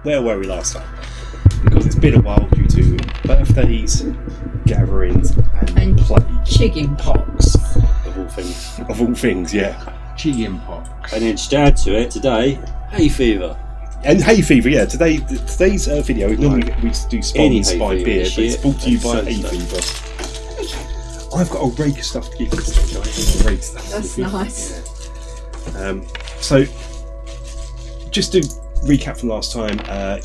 where were we last time? Because it's been a while due to birthdays, gatherings, and plague. Chicken pox. Of all things. Of all things, yeah. Chicken pox. And then just add to it today, hay fever. And hay fever, yeah. Today's video, normally we do sponsors by fever beer, this but it's year. brought to you by That's hay so fever. I've got a rake of stuff to give you today, guys. I've got a rake of stuff. That's nice. Yeah. So, just to recap from last time,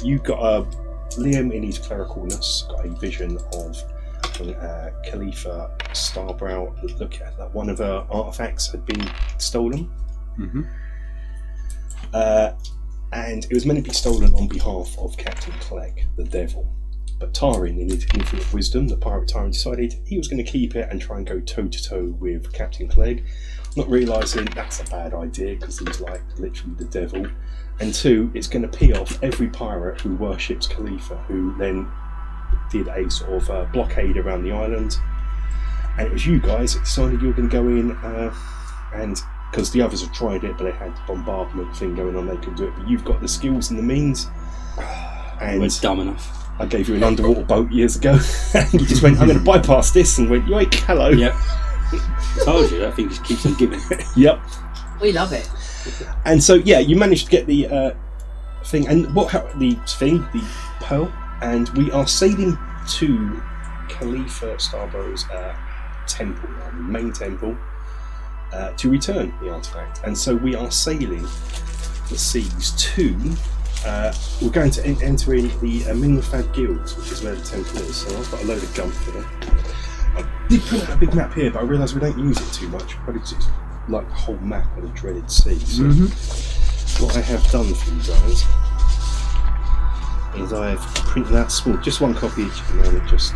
you got Liam in his clericalness got a vision of Khalifa Starbrow. Look at that, one of her artifacts had been stolen. Mm-hmm. And it was meant to be stolen on behalf of Captain Clegg, the devil. But Tarin, in his infinite wisdom, the pirate Tarin, decided he was going to keep it and try and go toe-to-toe with Captain Clegg, not realising that's a bad idea because he's like literally the devil. And two, it's going to pee off every pirate who worships Khalifa, who then did a sort of blockade around the island. And it was you guys that decided you were going to go in and... because the others have tried it, but they had the bombardment thing going on, they could do it. But you've got the skills and the means. And We're dumb enough. I gave you an underwater boat years ago, and you just went, I'm going to bypass this, and went, yoink, hello. Yep. Told you, that thing just keeps on giving. Yep. We love it. And so, yeah, you managed to get the thing, and the pearl, and we are sailing to Khalifa Starbrow's temple, main temple, to return the artifact. And so we are sailing the seas to we're going to enter in the Minrothad Guilds, which is where the temple is. So I've got a load of gum for them. I did print out a big map here, but I realised we don't use it too much. Probably just like the whole map of the dreaded sea. So what I have done for you guys is I have printed out small, just one copy each at the moment, just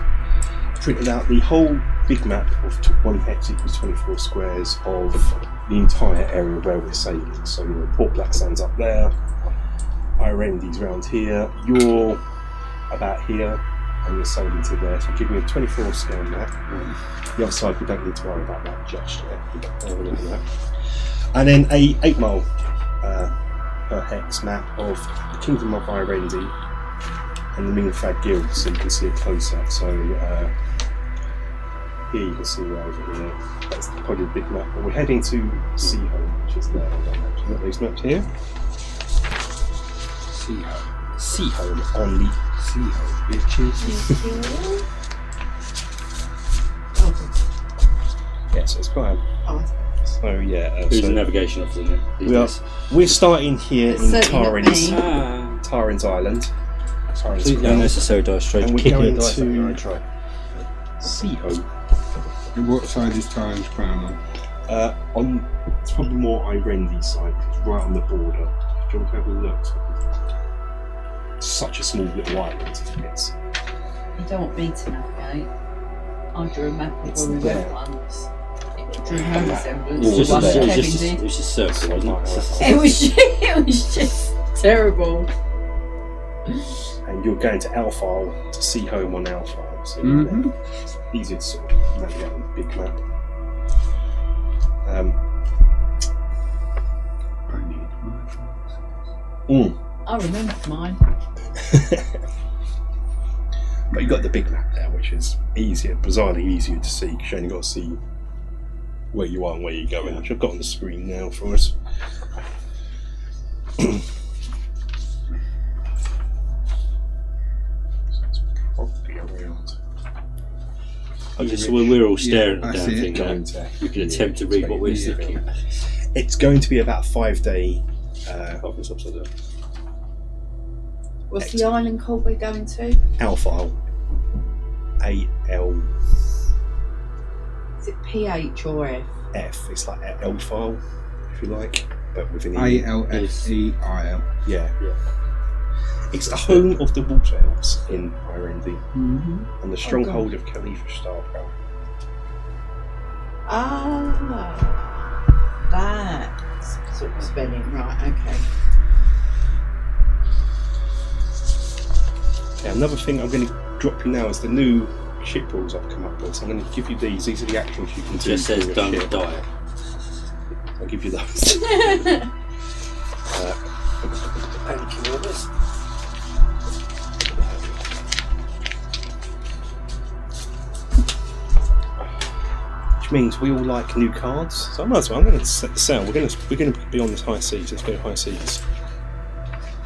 printed out the whole big map of 1 hex equals 24 squares of the entire area where we're sailing. So, Port Blacksands up there, Irendy's round here, you're about here, and you're sailing to there. So I'm giving you a 24 scale map. The other side, we don't need to worry about that just yet. And then a 8 mile per hex map of the Kingdom of Irendi and the Minrothad Guilds, so you can see it close up. So here you can see we're over here. That's probably the big map. But we're heading to Seahome, which is there. I've got these maps here. Seahome on the Seahome, bitches. yeah, so it's quite. So yeah, Who's the navigation officer in it? We're starting here It's in certainly not Tarin's Island. Tarin's Completely unnecessary dice straight. And we're Kicking going the dice to- up your own try. Seahome. And what side is Tyron's crown on? It's probably more Irendi side, it's right on the border. Do you want to have a look? It's such a small little island. It's You don't want me to navigate. I drew a map It's before we there. went once. It drew no resemblance It's to just, one that it Kevin was just, did. it was just circle, wasn't it? It was just terrible. and you're going to Alfile to Seahome on Alfile. So it's easier to sort of navigate on the big map. I need my I remember mine. But you've got the big map there, which is easier, bizarrely easier to see, because you only got to see where you are and where you're going, which I've got on the screen now for us. Probably around. Just when we're all staring Yeah, at I that see it. thing, Going to, we can attempt to read what we're Yeah. thinking. It's going to be about a 5-day. Oh, it's upside down. What's the island called we're going to? Alfile. ALF. Is it PH or F? It's like L-file, if you like, but with an E. ALFEIL. Yeah. It's the home of the water elves in Irendi, and the stronghold of Khalifa Starbrow. Ah, that sort of spelling, right? Okay. Yeah, another thing I'm going to drop you now is the new ship rules I've come up with. So I'm going to give you these. These are the actions you can It do. just says for your don't ship. die. I'll give you those. Thank you, Elvis. which means we all like new cards. So I might as well. I'm going to set the sail. We're going to be on this high seas. Let's go high seas.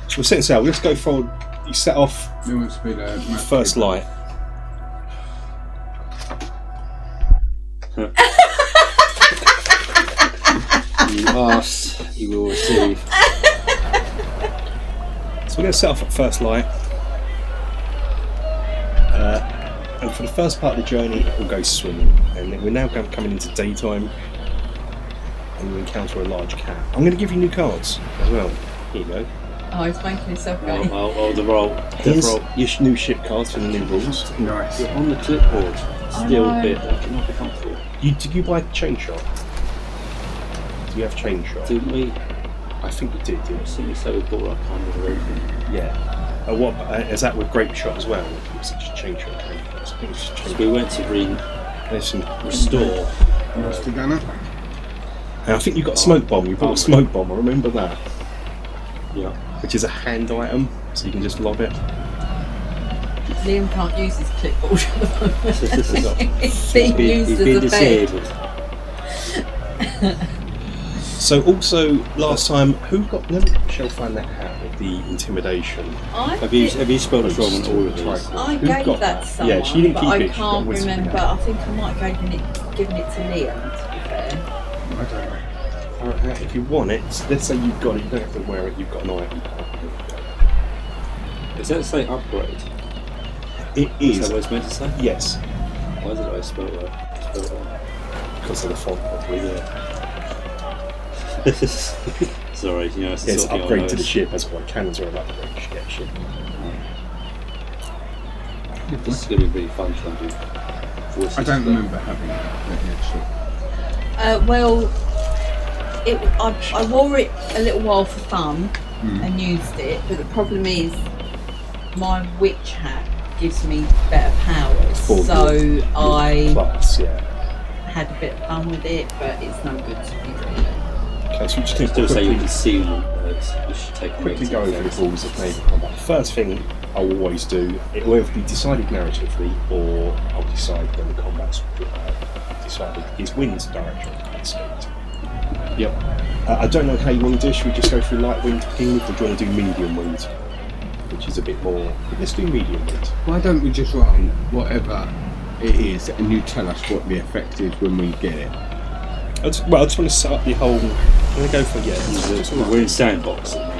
So we're setting sail. Let's go forward. You set off Who wants to be the first light. You ask, you will receive. So we're going to set off at first light. And for the first part of the journey, we'll go swimming. And then we're now coming into daytime. And we encounter a large cat. I'm going to give you new cards as well. Here you go. Oh, he's making himself go. Oh, the roll. Here's your new ship cards for the new rules. Nice. You're on the clipboard. Still know. a bit. I cannot be comfortable. Did you buy chain shot? Do you have chain shot? Didn't we? I think you did. I think we said we bought that kind of everything. Yeah. What is that with grape shot as well? It's just chain shot. I think it's just chain So we went to There's some restore. Rusty gunner. And I think you got a smoke bomb. You bought a smoke bomb. I remember that. Yeah. Which is a hand item, so you can just lob it. Liam can't use his clipboard at the moment. It's He's being used been as a bed. disabled. So also last time, who got? Let Michelle find that hat with the intimidation. Have you spelled us wrong on all of these? I Who gave got that to someone, Yeah, she didn't but keep I it. She got can't whispered remember. out. I think I might have given it to Liam, to be fair. I don't know. Alright, if you want it, let's say you've got it. You don't have to wear it. You've got an item. Does that say upgrade? It Is is. that what it's meant to say? Yes, Why is it I spelled that? Spelled that? because of the font, probably. Yeah. Sorry, you know, it's Yes, sort of upgrade to the ship. That's why cannons are an upgrade. You should get a ship. This is going to be really fun trying to do voices. I don't for- remember having that Well, I wore it a little while for fun Mm. and used it, but the problem is my witch hat gives me better powers, For so your I Plus, yeah. had a bit of fun with it, but it's no good to me really. Okay, so we just need to Still say you quickly, can see them. You should take quickly go over the rules of naval combat. First thing I always do, it will either be decided narratively or I'll decide when the combat's decided, is wind direction and speed. Yep. I don't know how you want to do. Should we just go through light wind to begin with, or do you want to do medium wind, which is a bit more? Let's do medium wind. Why don't we just run whatever it is and you tell us what the effect is when we get it? I just want to set up the whole. I'm going to go for We're in sandbox. well,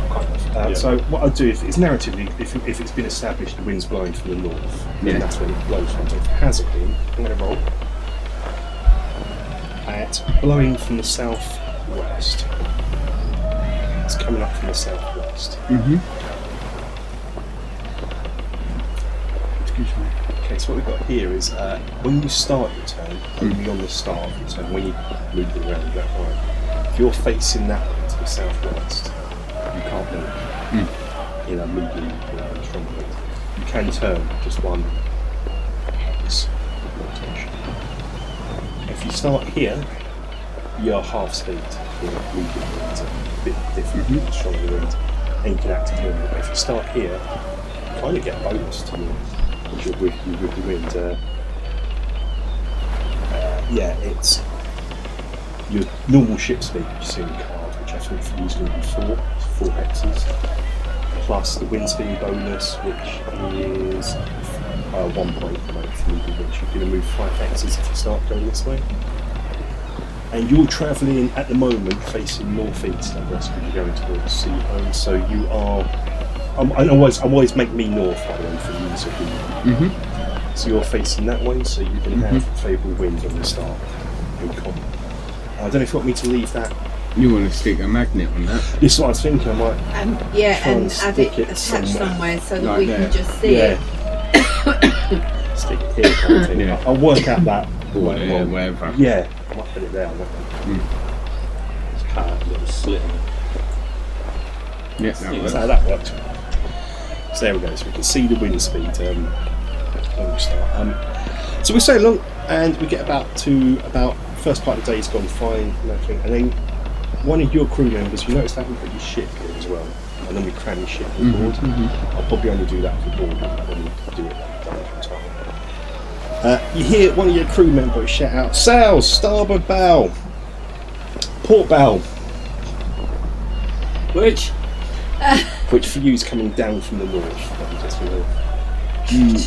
kind of. Yeah. So what I'll do if it's narratively, if it's been established the wind's blowing from the north, then Yeah. that's when it blows from. So if it hasn't been, I'm going to roll at blowing from the southwest. It's coming up from the southwest. Mm-hmm. Excuse me. Okay, so what we've got here is when you start your turn, only on the start of your turn, when you move around that way, if you're facing that way to the southwest, you can't move. In a medium or strong wind. You can turn just one hex rotation. If you start here, you're half speed for medium wind, a bit different from stronger wind, and you can actively move. But if you start here, you kind of get a bonus to your with the wind. Yeah, it's your normal ship speed, which you see in the card, which I think for you is going to be 4 hexes, plus the wind speed bonus, which is 1 point per moment for moving, which you're going to move 5 hexes if you start going this way. And you're travelling at the moment facing northeast, I guess, because you're going towards Seahome, so you are. I always make me north, by the way, for you, so so you're facing that way, so you can have favourable winds on the start. I don't know if you want me to leave that. You want to stick a magnet on that? This is what I was thinking. I might. Yeah, Try and and have it stick it attached somewhere. somewhere so that Like we there. can just see it. Stick it here, kind of thing. Yeah. I'll work out that. Or wherever. Yeah, I might put it there. It's cut out a little slit in it. Yeah, that So works. that works. So there we go. So we can see the wind speed when we start. So we sail along, and we get about first part of the day has gone fine and everything, and then one of your crew members, you notice that we put your ship here as well, and then we cram your ship on board. I'll probably only do that for board when we do it that time. You hear one of your crew members shout out, "Sails, starboard bow, port bow," Which? which for you is coming down from the north. Let me just remember.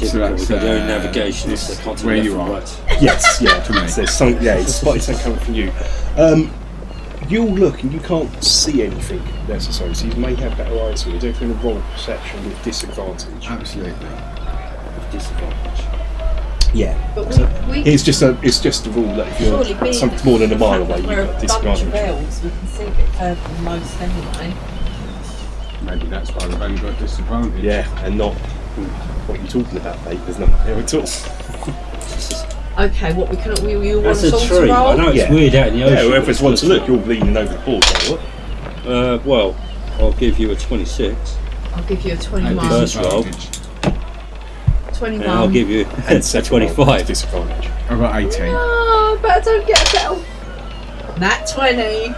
So that's With your own navigation, this so can't where left you and are. right. Yes, yeah. To me. So there's something, yeah, it's spotted something coming from you. You'll look and you can't see anything necessarily, so you may have better eyes here. You're doing a roll perception with disadvantage. Absolutely. With disadvantage. Yeah. But we It's just a rule that if surely you're being something more than a mile away, we're you've got a bunch of disadvantage. elves, we can see a bit further than most anyway. Maybe that's why we've only got disadvantage. Yeah, and not what you're talking about, mate. There's nothing there at all. Okay, what we all want That's us a all to tree. roll? I know it's Yeah. weird out in the ocean. Yeah, but whoever it's wants to good. look, you're leaning over the board. So what? Well, I'll give you a 26. I'll give you a At 21. First roll. disadvantage. 21. And I'll give you And a second roll, 25. disadvantage. I've got 18. Oh, but I don't get a bell. Nat 20.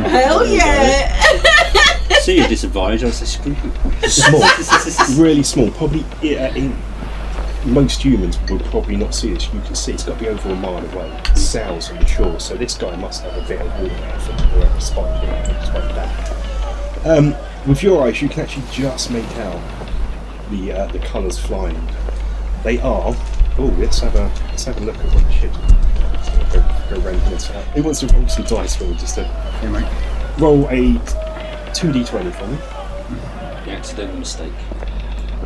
Hell yeah! See your disadvantage, I'll say screw you. Small, really small. Probably most humans will probably not see this. You can see it's got to be over a mile away. Sails on the shore, so this guy must have a bit of water effort to whoever spotted him. Spotted that. With your eyes, you can actually just make out the colours flying. They are. Oh, let's have a look at what the ship. Go around this out. Who wants to roll some dice for me? Just to Yeah, mate. roll a 2d20 for me, The accidental mistake.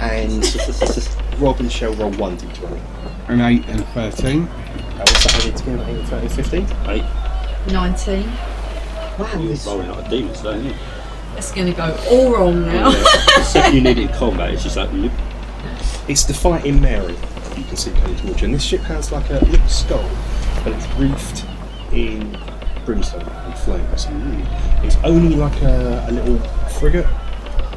and Rob and Shell roll 1d20. An 8 and 13. What's that added together? 8, 13, 15? 8. 19. Wow, You're this, rolling like a demon today, aren't you? it's going to go all wrong now. The second you need it in combat, it's just like, loop. It's the Fighting Mary that you can see coming towards you. And this ship has like a little skull, but it's wreathed in brimstone and flames. It's only like a little frigate.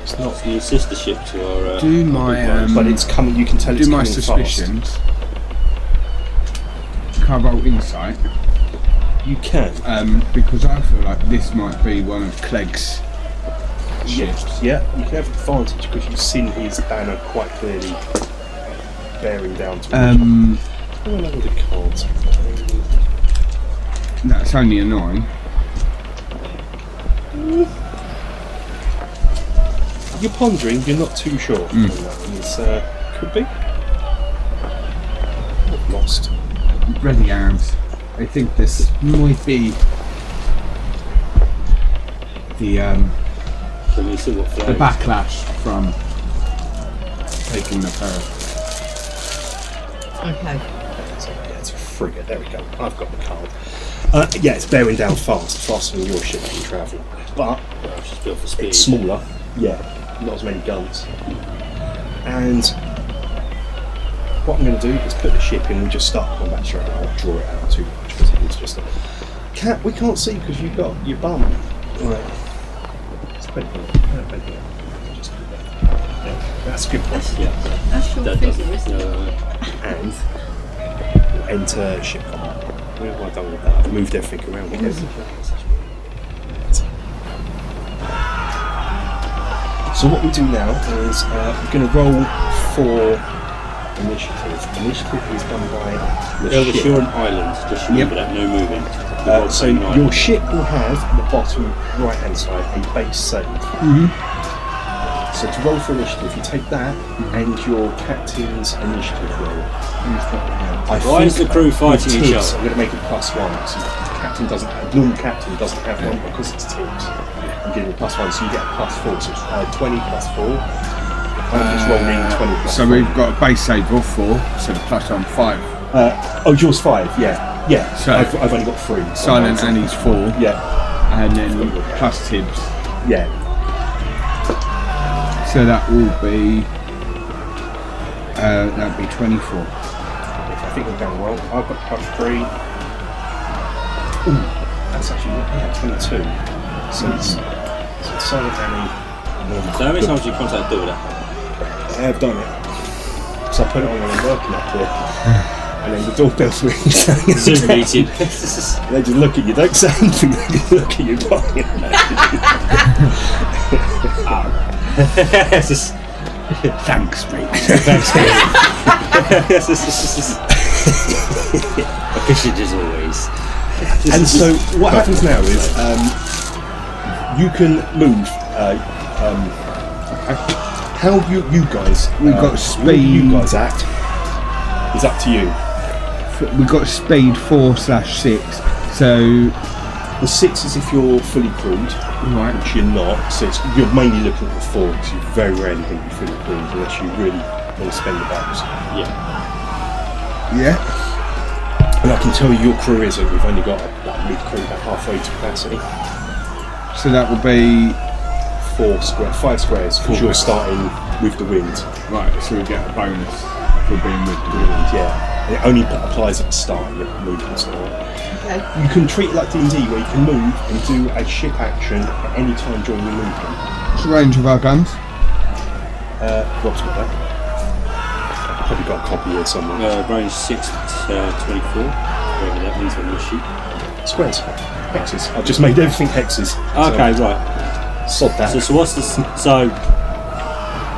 It's not, the sister ship to our. Do my but it's coming. You can tell it's do my coming suspicions. Can I roll insight? fast. You can. Because I feel like this might be one of Clegg's ships. Yeah, you can have advantage because you've seen his banner quite clearly bearing down to Oh, no, the cards. That's only a 9. You're pondering, you're not too sure on that one. It's, could be. Lost. Ready arms. I think this might be the Can you see what flags? the backlash from taking the power. Okay. Yeah, it's a frigate. There we go. I've got the card. Yeah, it's bearing down fast, faster than your ship can travel. But Well, she's built for speed. it's smaller. Yeah, not as many guns. And what I'm going to do is put the ship in. We'll just start combat straight away. I won't draw it out too much because it's just a. We can't see because you've got your bum. Right. Just put it in. Just put that. Yeah, that's a good point. Yeah, That's your that figure, doesn't. isn't it? And we'll enter ship combat. Where have I done with that? I've moved everything around again. So what we do now is we're going to roll for initiative. Initiative is done by the Over ship. shore and island, just remember that, no moving. So your ship will have at the bottom right hand side a base save. So to roll for initiative, you take that and your captain's initiative roll. Why is the crew fighting with each tips, other? I'm going to make it +1. So the captain doesn't have, normal captain doesn't have one because it's tips. I'm giving it +1, so you get a +4. So it's 20 +4. I'm just rolling 20 +4. So we've got a base save of 4, so the plus on 5. Oh, yours 5, yeah. Yeah, So- I've only got 3. So Silent Annie's 4, Yeah, and then plus Tibbs. yeah. So that will be that'll be 24. I think we're going well. I've got +3. Ooh, that's actually, yeah, 22. So it's Silent Annie. So how many times do you contact do that? I have done it. So I put it on when I'm working up here. And then the doorbell rings. Zoom meeting. They just look at you, don't say anything, they just look at you. Thanks, mate. Thanks, Efficient as always. And so what happens now is you can move. How you guys? We've got where you speed. guys act is up to you. We've got speed 4/6. So The 6 is if you're fully crewed, right. which you're not. So you're mainly looking at the 4 because you're very rarely going to be fully crewed unless you really want to spend the bucks. Yeah. Yeah. And I can tell you your crew isn't. We've only got like mid-crew about halfway to capacity. So that will be 5 squares because you're starting with the wind. right. So we get a bonus for being with the wind. Yeah, and it only applies at the start. Your movement start. Okay. You can treat it like D&D where you can move and do a ship action at any time during your movement. What's the range of our guns? Rob's got that. I've probably got a copy here somewhere. Range 6 to 24. Whatever that means on your sheet. Squares. Hexes. I've just made everything hexes. Okay, so right. Sod that. So what's the so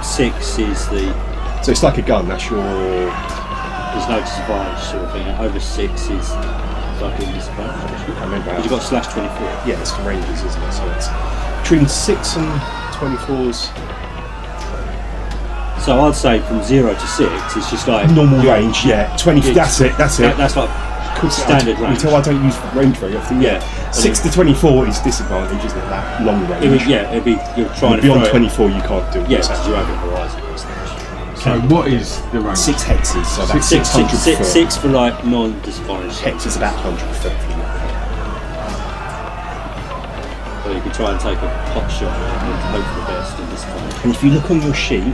6 is the So it's like a gun. That's your. is no disadvantage sort of thing. Over 6 is like in this part. I remember how. But you've got /24. Yeah, it's the ranges, isn't it? So it's between 6 and 24's So I'd say from 0 to 6 it's just like normal range. Yeah, 20. It's- That's it. That's it. That's like standard range. Until I don't use range very often. Yeah. 6 to 24 is disadvantage, isn't it? That long range. it'd be you're trying to Beyond throw 24, you can't do it. Yes, because you're over horizon. So what is the range? 6 hexes, so that's 6 600 foot. 6 for like non-disadvantaged. Hex is about 100 foot from that. So you can try and take a pot shot and hope for the best in this time. And if you look on your sheet,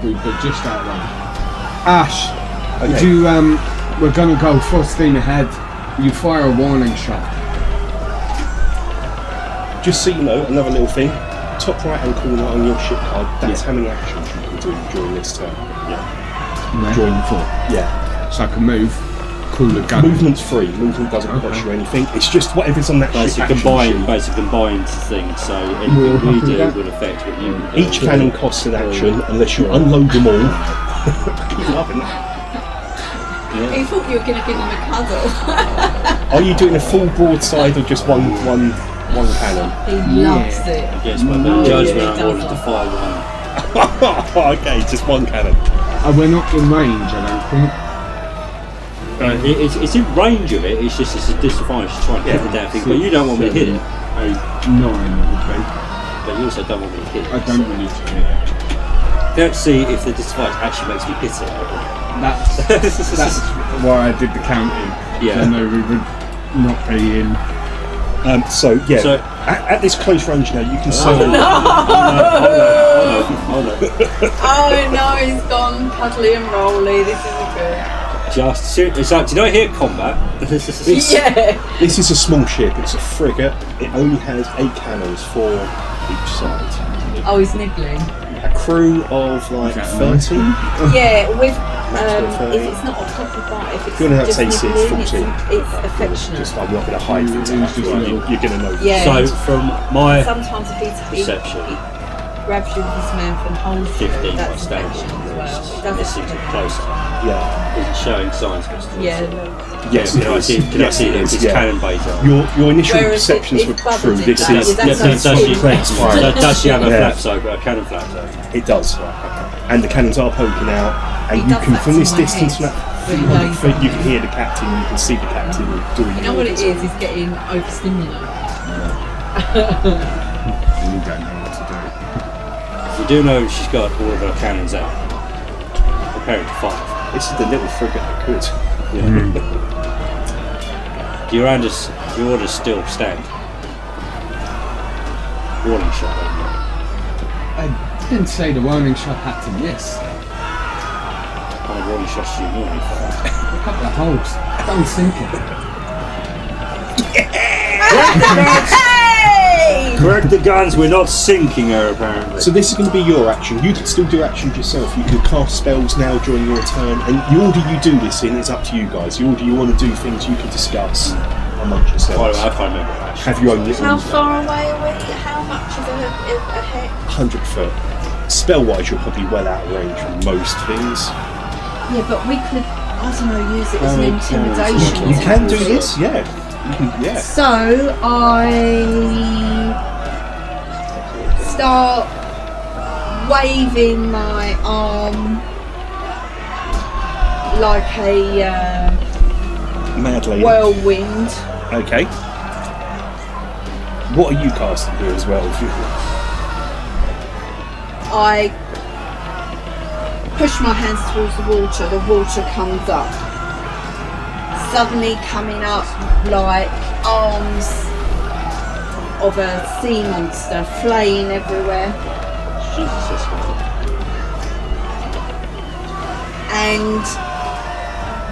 We're just outrun. Ash, okay. would you we're gonna go full steam ahead. You fire a warning shot. Just so you know, another little thing, top right hand corner on your ship card, that's how many actions you can do during this turn. No. During 4. Yeah. So I can move, cool the gun. Movement's free, movement doesn't cost you anything, it's just whatever's on that ship action sheet. Basic combined thing, so anything we do would affect what you. Each cannon costs an action unless you unload them all. Loving that. He thought you were going to give him a cuddle. Are you doing a full broadside or just one cannon? He loves it. Yes, but the Oh, judgment yeah, he ordered does to fire one. Okay, just one cannon. We're not in range, I don't think. It's in range of it. It's just it's a disadvantage to try and hit the damn thing. But you don't want me to hit it. 9 would be. But you also don't want me to hit it. I don't really need to hit it. Let's see if the disadvantage actually makes me hit it. That's why I did the counting. Yeah. I know we would not be in. So So- at this close range now, you can see. Hold on. Oh no, he's gone cuddly and rolly. This isn't good. Just it's like, did I hear combat? Yeah. This is a small ship. It's a frigate. It only has 8 cannons for each side. Oh, he's nibbling. A crew of like Is that 30. Yeah, with Maximum 30. if it's not a proper bite, if it's You're gonna have to just say nibbling, 14. it's affectionate. Just I'm not going to hide things. It's just You're going to know. Yeah. So from my Sometimes if he perception. grabs you with his mouth and holds 15 you, by that's standard, affection as well. It this doesn't seems closer. Yeah. Is it showing signs of hostility? Yeah. Yes. Can I see? Can I Yes, see it that is, it's yeah. cannon baser? Your initial Whereas perceptions if were Bubba true. did This that, is that's Does not she? Flex fire. Does she have a Yeah. flaps over? A cannon flaps over? It does. And the cannons are poking out, and He you does can that from to this my distance, head. from that Really 300 lazy. feet, you can hear the captain. You can see the captain doing. You know what it orders. is? He's getting overstimulated. You don't know what to do. You do know she's got all of her cannons out. Preparing to fire. This is the little frigate that could. Your orders still stand. Warning shot. I didn't say the warning shot had to miss. What kind of warning shots do you normally fire? A couple of holes. Don't sink it. Hey! Correct the guns. We're not sinking her apparently. So this is going to be your action. You can still do actions yourself. You can cast spells now during your turn, and the order you do this in is up to you guys. The order you want to do things you can discuss amongst yourselves. I can't remember actually. Have your own little How far away are we? How much of a heck? 100 foot. Spell-wise, you're probably well out of range from most things. Yeah, but we could I don't know, use it as an How many intimidation. cannons? You can do tactic. this, yeah. You can, yeah. So I start waving my arm like a Mad lady. whirlwind. Okay. What are you casting here as well? I push my hands towards the water comes up. Suddenly coming up like arms of a sea monster, flaying everywhere. Jesus, that's hard. And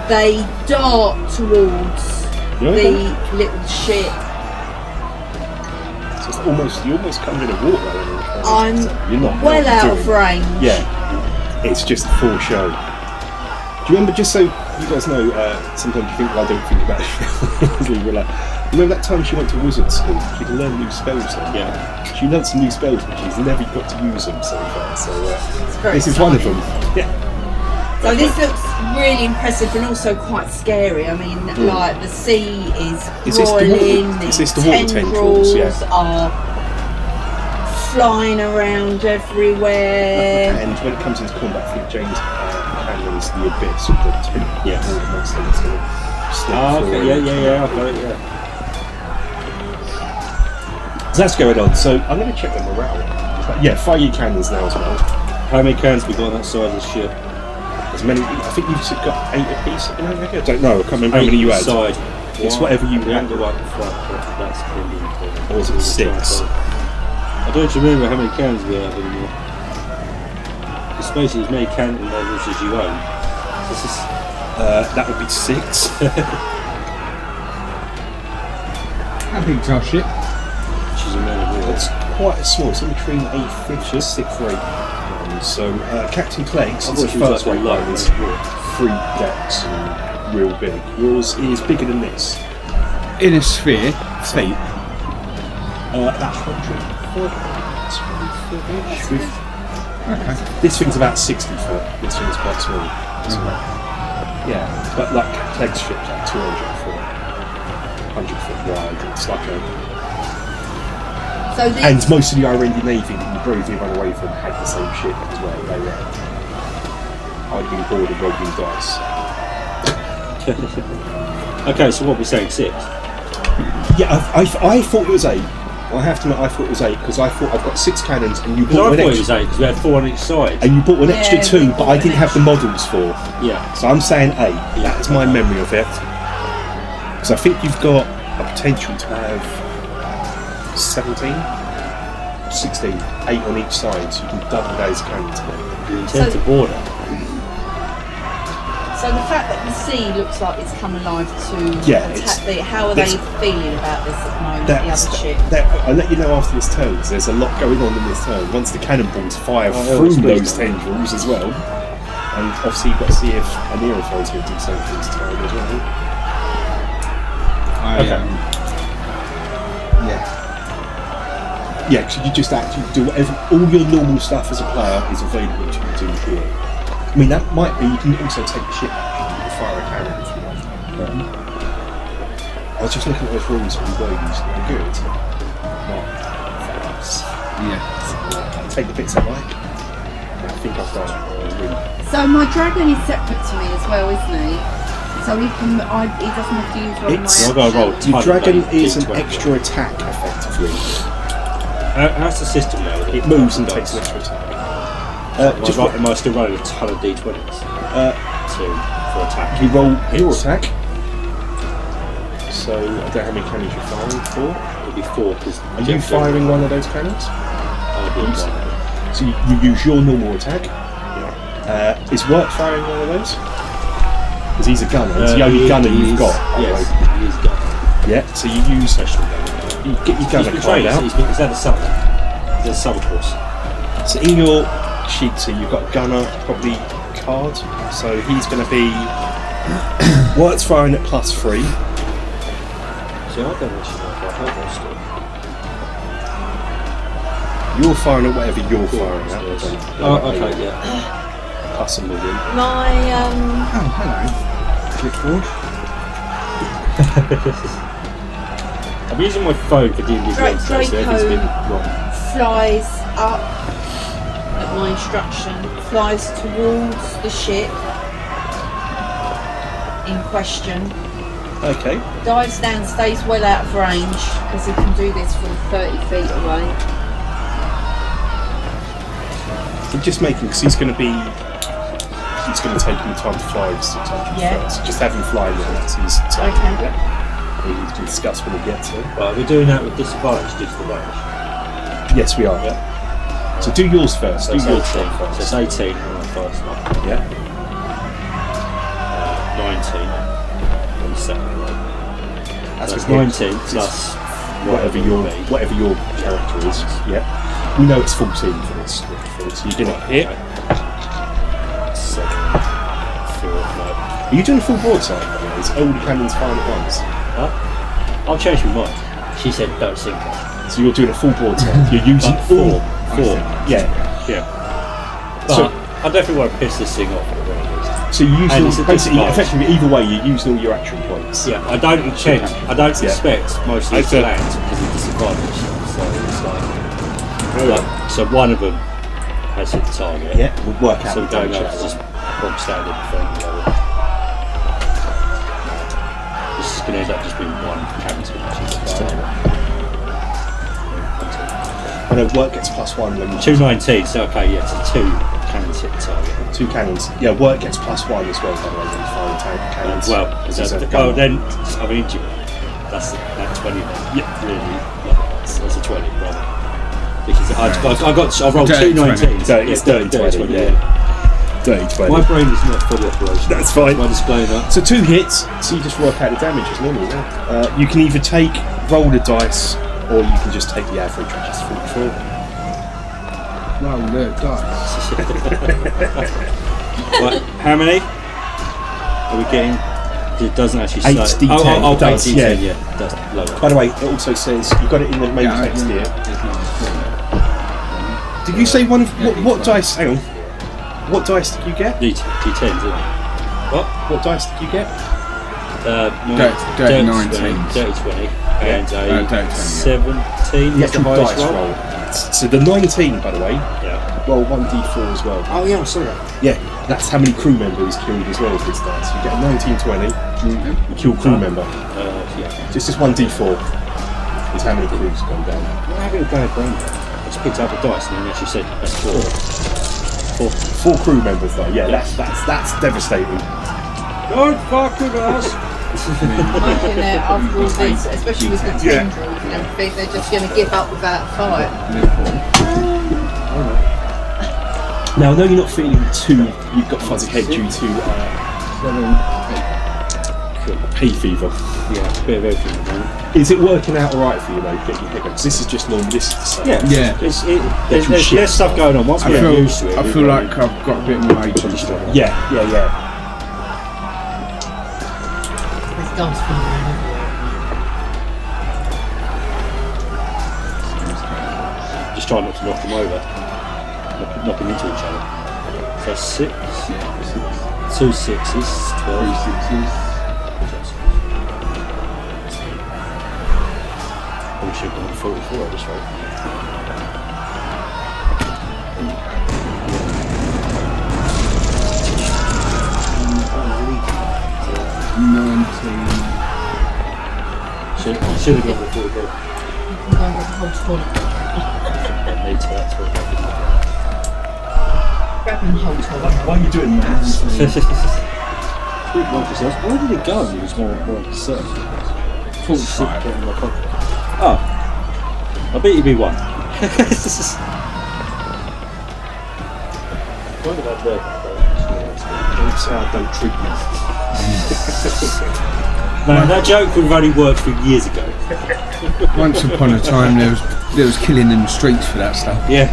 they dart towards the little ship. So it's almost, you almost come in a water rally. I'm You're not well out of doing- range. Yeah, it's just for show. Do you remember, just so you guys know, sometimes you think, well, I don't think about it. We're like, remember that time she went to wizard school? She can learn new spells then. Yeah. She learned some new spells, but she's never got to use them so far. So It's very this is one of them. exciting. Yeah. So this looks really impressive and also quite scary. I mean, like the sea is Is this the water- roiling, is the this the water tendrils? tendrils Yeah. are flying around everywhere. And when it comes into combat, I think James handles the abyss with the two Yes. water monster that's going to slip Oh, through. okay, yeah, I've got it, yeah. So that's going on. So I'm going to check the morale. Yeah, fire your cannons now as well. How many cannons we got on that side of the ship? As many, I think you've got 8 apiece. I don't know. I can't remember how many you had. Side. It's whatever you the had. angle right in front, but that's brilliant. Or was it 6? I don't remember how many cannons we have anymore. It's basically as many cannon levels as you own. This is That would be 6. How big's our ship? she's a man of war. It's quite small. It's in between a 5th and 6th rate one. So Captain Clegg's I is thought the she was first like rate a one. light Is man of war. 3 decks and real big. Yours is bigger than this. In a sphere. Feet. About 100 foot. Okay. This thing's about 60 foot. This thing's quite small. So, yeah, but like Clegg's ship's like 200 foot, 100 foot wide. It's like a. So this, And most of the Iranian Navy that you bravely run away from had the same ship as well. They were arguing board and rolling dice. Okay, so what are we saying? 6? Yeah, I thought it was 8. I have to admit, I thought it was 8 because I thought I've got 6 cannons and you Because bought I an thought it extra. was 8 because we had 4 on each side. And you bought an Yeah, extra we 2, but bought I an didn't have the extra. models for. Yeah. So I'm saying 8. Yeah, That's my okay. memory of it. Because I think you've got a potential to have 17, 16, 8 on each side, so you can double those cannons. You intend to board it. so the fact that the sea looks like it's come alive to Yeah, attack how are they feeling about this at the moment? The other ship. I'll let you know after this turn, because there's a lot going on in this turn. Once the cannonballs fire Oh, through yeah, those it's good. tendrils as well. And obviously you've got to see if Minrothad's going to do something this turn as well. Okay. Yeah. Yeah, because you just actually do whatever, all your normal stuff as a player is available to do here. I mean, that might be, you can also take the ship action, you can fire a cannon if you want. I was just looking at those rules that we were using, they're good. Not fast. Yeah. Take the bits I like. I think I've done it. So my dragon is separate to me as well, isn't he? So he can, he doesn't have to use one It's- of I've my got to roll actions. Your dragon is an D20. extra attack, effectively. How's the system now? It moves and takes an extra attack. Just Am I still rolling a ton of D20s for attack? you roll your Hits. attack. So I don't know how many cannons you're firing for. It'll be 4 because. Are you firing one of those cannons? I'll be one. So you use your normal attack. Is Wirt firing one of those? Because he's a gunner. It's the only gunner you've got. by the Yes, way. he's got. Yeah. So you use you get your gunner He's card betrayed us. out. Is that a summer? Is that a summer course? So in your sheet, so you've got gunner probably card. So he's going to be Wirt's firing at +3. See, I don't actually know if I heard that story. You're firing at whatever you're firing at. Oh, okay, yeah. Plus a million. My Oh, hello. clipboard. I'm using my phone for D&D Beyond, so everything's a bit wrong. Flies up at my instruction, flies towards the ship in question, Okay. dives down, stays well out of range because he can do this from 30 feet away. So just making, because he's going to take him time to fly his 600 Yeah. first. Just have him fly there, that's his time. Okay. We need to discuss when we get to it. Well, we're doing that with disadvantage due to the range. Yes, we are. Yeah. So do yours first. So Do it's yours 18. first. So it's 18 on the first one. Yeah. 19 on the second one. That's So it's what 19 plus whatever your character is. Yeah. We know it's 14 for this. So you're going to hit. 7, 4, no. Are you doing a full broadside? By the way? Is all the cannons firing at once? Huh? I'll change my mind. She said don't sink her. So you're doing a full broadside. You're using Four. Yeah. But So- I definitely want to piss this thing off at the very least. So you use And it's a basically, disadvantage. effectively, either way, you're using all your action points. Yeah, I don't expect most of these to said- land because of disadvantage. So it's like, so one of them has hit the target. Yeah, we'll work out. So the we're going damage over to out. just bog standard defending level. This is going to end up just being one cannon to actually hit the target. I know work gets +1 when you 219, so okay, yeah, so 2 cannons hit the target. 2 cannons. Yeah, work gets +1 as well, by the way, when you fire cannons. Well, This is a gun. well then, I mean, that's that 20 then. Yeah. Really, that's a 20, brother. Because I rolled Dirty 2 19s. Dirty, it's dirty 20, yeah. Dirty 20. My brain is not fully operational. That's fine. My disclaimer. So 2 hits, so you just work out the damage as normal. Yeah? You can either roll the dice, or you can just take the average, which is 44. Roll the dice. Right, how many are we getting? It doesn't actually say. 8d10, Oh, it does, 8d10, yeah. It does lower. By the way, it also says, you've got it in the main text here. Did you say one of, what dice, hang on, what dice did you get? D10s, isn't it? What dice did you get? Dirty 19. Dirty 20. And dirty 20, a 17 The is the actual highest dice roll. roll. So the 19, by the way, Yeah. roll 1d4 as well. Oh yeah, I saw that. Yeah, that's how many crew members killed as well with this dice. You get a 19-20, you kill crew member. Yeah. Just this 1d4 is how many crews go down. I'm having a bad brain. I just picked up a dice and then actually said that's 4. 4 crew members though, yeah, that's devastating. Don't fuck with us! Making it after all this, especially with the tendrils and everything, they're just going to give up without a fight. Now I know you're not feeling you've got fuzzy head due to hay fever. Yeah, a bit of everything at the moment. Is it working out alright for you though, get your hiccups? This is just normal, this is the same. Yeah. There's less stuff going on. Once we get used to it, I feel like I've got a bit more agency. Yeah. This dance from just try not to knock them over. Knock them into each other. So 6, 2 6s, 12. 3 6s. We should have gone 44 at this rate. Should have gone before we go. I'm going to hold toilet. Need to that's what Grab and hold toilet. Why are you doing maths? Where did it go? He was more concerned. 45. In my pocket. Oh, I beat you B1. What did I do? Don't treat me. Man, that joke would have only worked for years ago. Once upon a time, there was killing in the streets for that stuff. Yeah.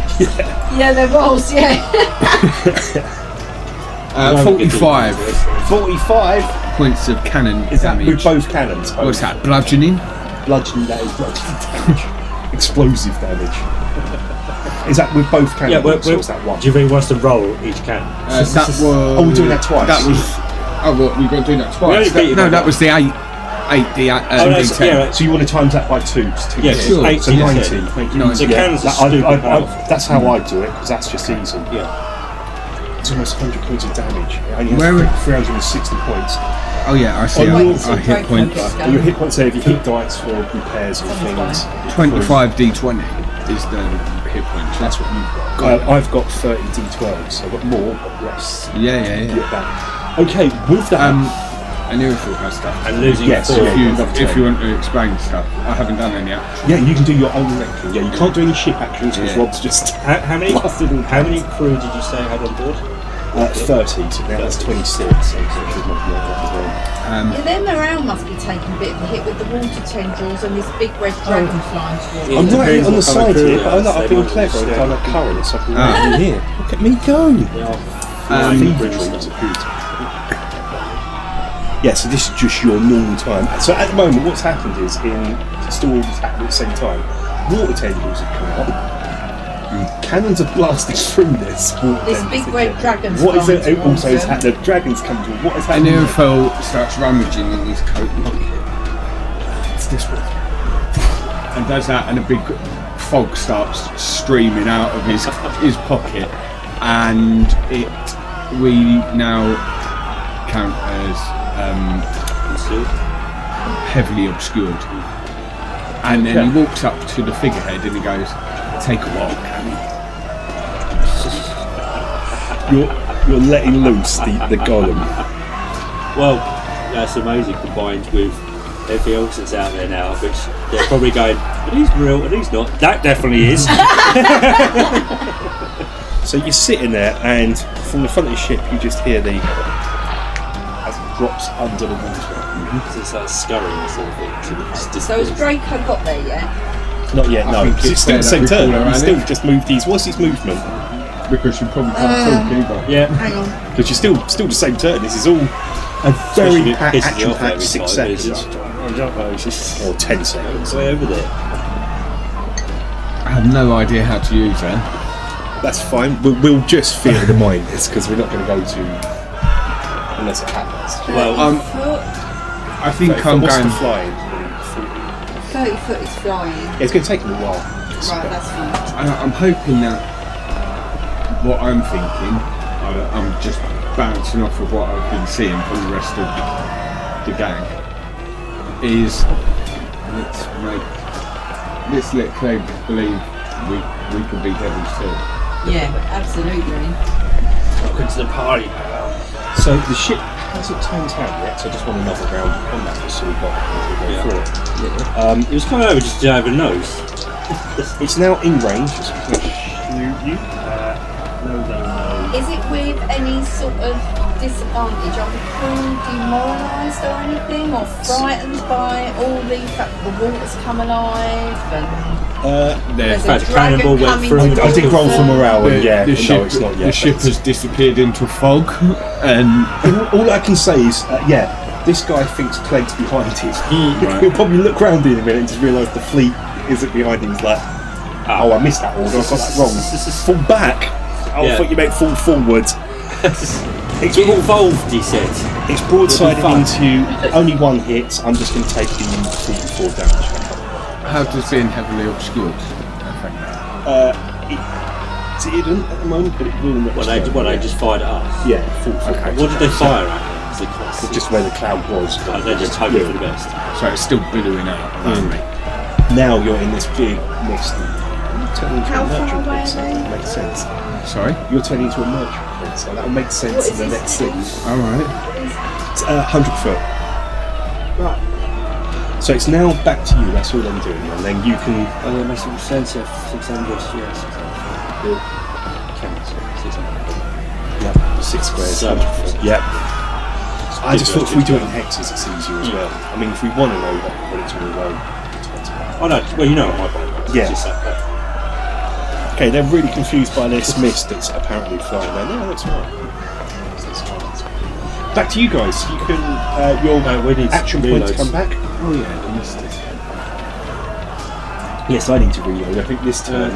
Yeah, there was, yeah. 45 45? points of cannon Is that damage. with both cannons? What's that? Bludgeoning? Bludgeoning, that is bludgeoning damage. Explosive damage. Is that with both cannons? Yeah, or is that one? do you think he wants to roll each cannon? That was. Oh, we're doing that twice? That was. Oh, what, we've got to do that We only twice? beat him No, by that one. was the 8 D10. yeah, So you want to times that by 2? To Yeah, Sure. 8 So to 90. 10. Thank you. 90. So cannons are That- stupid powerful. that's how I do it, because that's just easy. Yeah. It's almost 100 points of damage. It only has Where- 360 points. Oh yeah, I see. On Our your- hit points. And your hit points there, if you hit dice for repairs and things. 25 D20 is the hit points. That's what you've got. I've got 30 D12, so I've got more, but less. Yeah. Get that. Okay, with that. And Intrepid has stuff. And losing Yes, 4. yeah. If you want to explain stuff, I haven't done any action. Yeah, you can do your own wrecking. Yeah, you can't do any ship actions because Yeah. Rob's just How many blasted all how many crew did you say had on board? 30, so now that's 26. So it should not be like that as well. Yeah, their morale must be taking a bit of a hit with the water tendrils and this big red dragon flying towards Yeah. I'm them. right here on the Depends what kind side of here, crew but it is. I've They been might clever and just done a current, so I can Ah. in here. Look at me go! They are Feverishly good. Yeah, so this is just your normal time. So at the moment, what's happened is, still all this happening at the same time, water tendrils have come up. Cannons are blasting through this. This big red dragon's What is flying it? towards Also, them. the dragons come to. What is And happening? Intrepid starts rummaging in his coat pocket. It's this one. And does that, and a big fog starts streaming out of his pocket, and we now count as heavily obscured. And then he walks up to the figurehead and he goes, "Take a walk." You're letting loose the golem. Well, that's amazing combined with everything else that's out there now, which they're probably going, but he's real and he's not. That definitely is. So you're sitting there, and from the front of the ship, you just hear as it drops under the water. So it's like scurrying sort of thing. So has Draco got there yet? Not yet, I no. think 'Cause it's it's still the same fair that we turn. call He's her still Annie. just moved these. What's his movement? Because you probably can't talk either. Yeah. Hang on. Because you're still the same turn. This is all a Especially very if it pisses you action off packed every 6 time, it's seconds. just- Or 10 seconds. It's way over there. I have no idea how to use that. That's fine. We'll just fear the miners because we're not going to go to unless it happens. Well, 30 foot. I think But I'm what's the going. flying? 30 foot is flying. Yeah, it's going to take him a while. Right, that's fine. I'm hoping that what I'm thinking, I'm just bouncing off of what I've been seeing from the rest of the gang, is let's let Clegg believe we can be devils too. Yeah, absolutely. welcome to the party. So the ship hasn't turned out yet, so I just want another round of combat just so we got through it. It was coming over just to have a nose. It's now in range. It's going to shoot you. No. Is it with any sort of disadvantage? Are the crew demoralised or anything? Or frightened by all the fact that the water's come alive? And There's there's a the cannonball dragon went coming through. I did roll for towards them? morale, and yeah, the ship, no, it's not yet. the ship has disappeared into fog, and All I can say is, this guy thinks Clegg's behind him. Right. He'll probably look round in a minute and just realise the fleet isn't behind him. He's like, oh, I missed that order, I got that wrong. Fall back! Oh, I Yeah. thought you meant fall forward. Get involved, he said. It's broadsided It'll be into only one hit. I'm just going to take the 44 damage. how does being heavily obscured affect that? It didn't at the moment, but it will next turn. They just fired at us. Yeah, full Okay. What did they fire at? 'Cause they can't see. Just where the cloud was. Oh, they're just hoping for the best. So it's still billowing out around me. Now you're in this big misty. Turning into How a far merchant away prince, so are they? that makes sense. Sorry. You're turning into a merchant prince, so that'll make sense What in is the this? next scene. All right. It's 100 foot. Right. So it's now back to you, that's all I'm doing, and then you can. Oh, that makes more sense. Yeah, 600. Yeah, 600. Counts. 600. Yeah, 6 squares, So 100 foot. Yep. I just thought if we do it in hexes, it's easier as Mm. well. I mean, if we want to know that, we want it to all go. Oh no, well you know what my point was. Yeah. It's just like that. Okay, they're really confused by this mist that's apparently flying there. No, that's right. Back to you guys. You can your We need action points reloads. come back. Oh yeah, the mist is. Yes, I need to reload. I think this turn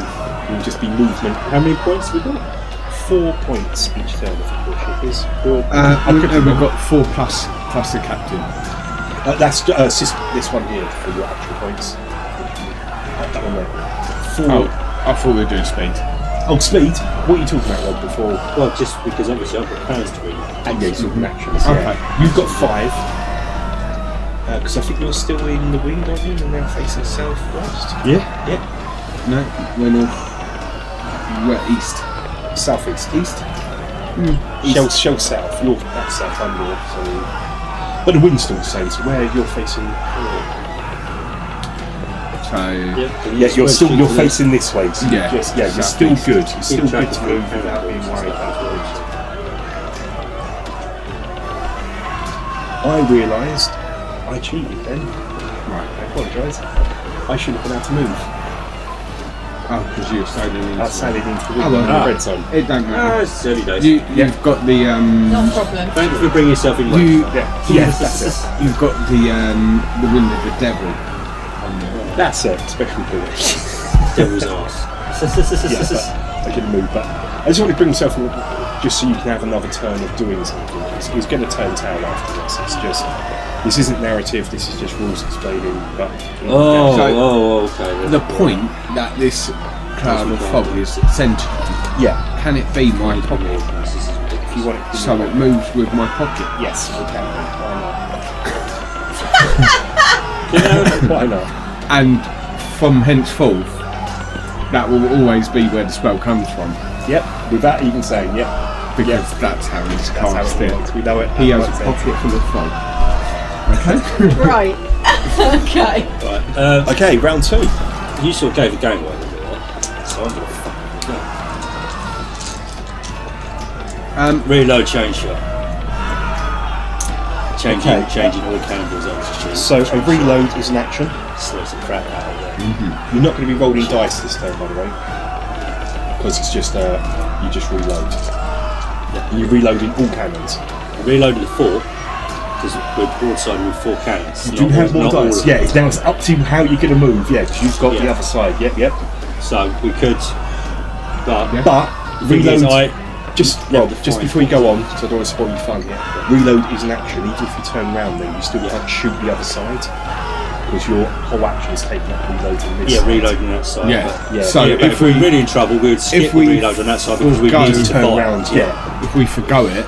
will just be movement. How many points we got? 4 points each turn, I think your ship is. We've got 4 plus the captain. That's this one here for your actual points. That one there. 4. Oh, I thought we were doing speed. Oh, speed? What are you talking about, Rob, before? Well, just because obviously I've got plans to read. And yeah, sort of actions. Okay. Yeah. You've got 5. Because I think you're still in the wind, aren't you? And now facing southwest. Yeah. Yeah. No, we're north. We're east. Southeast. East? East. Shell south. You're that's south, I'm north. So. But the wind's still the same, so where you're facing. So Yeah, you're facing this way. So Yeah. you're still good. You're still good to move without being worried about the wind. I realised I cheated then. right. I apologise. I shouldn't have been able to move. Oh, because you're sailing into. That's sailing into the wind Oh, well. in the red zone. It don't matter. It's early days. You've got the Not a problem. Thanks for bringing yourself in. Yes, that's it. You've got the wind of the devil on there. That's it, special privilege. Devil's arse. Yeah, but I shouldn't move. But I just want to bring myself in, just so you can have another turn of doing something. He's going to turn tail after this. It's just, this isn't narrative. This is just rules explaining. But Okay. The point that this cloud of fog is centred on, yeah, can it be my pocket? if you want it, to So it moves with my pocket. yes, we can. Why not? Why not? And from henceforth, that will always be where the spell comes from. Yep, without even saying, yep. Because that's how he's That's how cast it it. works. We know it. He has a That's it. pocket full of fog. Okay? Right. Okay. Right. Okay, round 2. You sort of gave the game away a little bit, right? So I'm going to reload, change shot. Changing all cannonballs over to shoot. So a reload is an action. Slows the crap out of there. You're not going to be rolling dice this turn, by the way, because it's just you just reload. And you're reloading all cannons. I reloaded the 4 because we're broadside with 4 cannons. Do you have more not all dice? of Yeah, them. now it's up to how you're going to move. Yeah, because you've got the Yeah. other side. Yep. So we could, but But the thing is, reload. Just the just fine before you go on, so I don't want to spoil your fun yet. Reload is an action. Even if you turn around, then you still can't shoot the other side because your whole action is taken up reloading this. side. reloading that side. Yeah. But, Yeah. So but if we're really in trouble, we would skip the reload on that side because we forgo need to turn fight. around. Yeah. If we forgo it,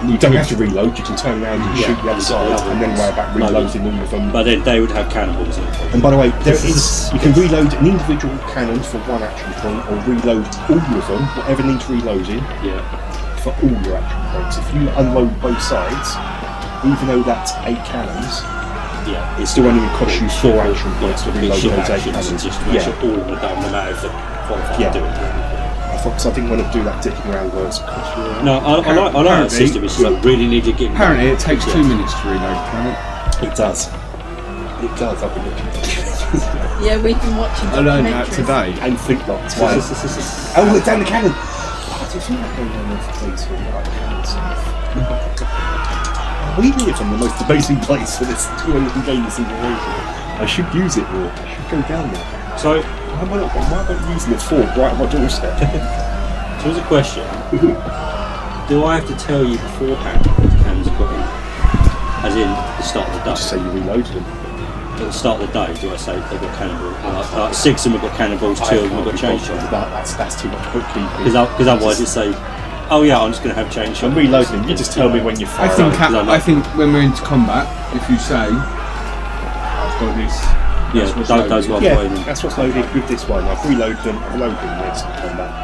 You don't have to reload, you can turn around and shoot the other side and then worry about reloading all of them. But then they would have cannonballs in it. And by the way, you can reload an individual cannon for 1 action point or reload all of them, whatever needs reloading, Yeah. for all your action points. If you unload both sides, even though that's 8 cannons, Yeah. it still only costs you 4 action points to reload Ship those 8 actions and cannons. just to make sure all of them are done, no matter if they're qualified Yeah. to do it. Because I didn't want to do that dicking around where it's cost you. No, I like that Apparently- system. It's just I really need to get. apparently it takes 2 minutes to reload, can it? It does. It does, I've been looking at it. Yeah, we've been watching I learned that documentaries. today. And think lots. Why? Oh, look down the cannon! Oh, do you think that going on with place where you like cannons? We live in the most amazing place for this 200 games in duration. I should use it more. I should go down there. So, Why am I not using it for right on my doorstep? here's a question: do I have to tell you beforehand what the cannons have got in? As in the start of the Just say day. you reloaded them. At the start of the day, do I say they've got cannonballs? Like 6 of them have got cannonballs, 2 of them have got chain shot. That's too much bookkeeping. Because otherwise, it's say, oh yeah, I'm just going to have chain shot. I'm reloading them. You just tell me when you're I firing. think when we're into combat, if you say, I've got this, Yeah, that's what's those loaded. ones. Yeah, Loading. that's what's loaded with this one. I've reloaded them. I've loaded them with combat.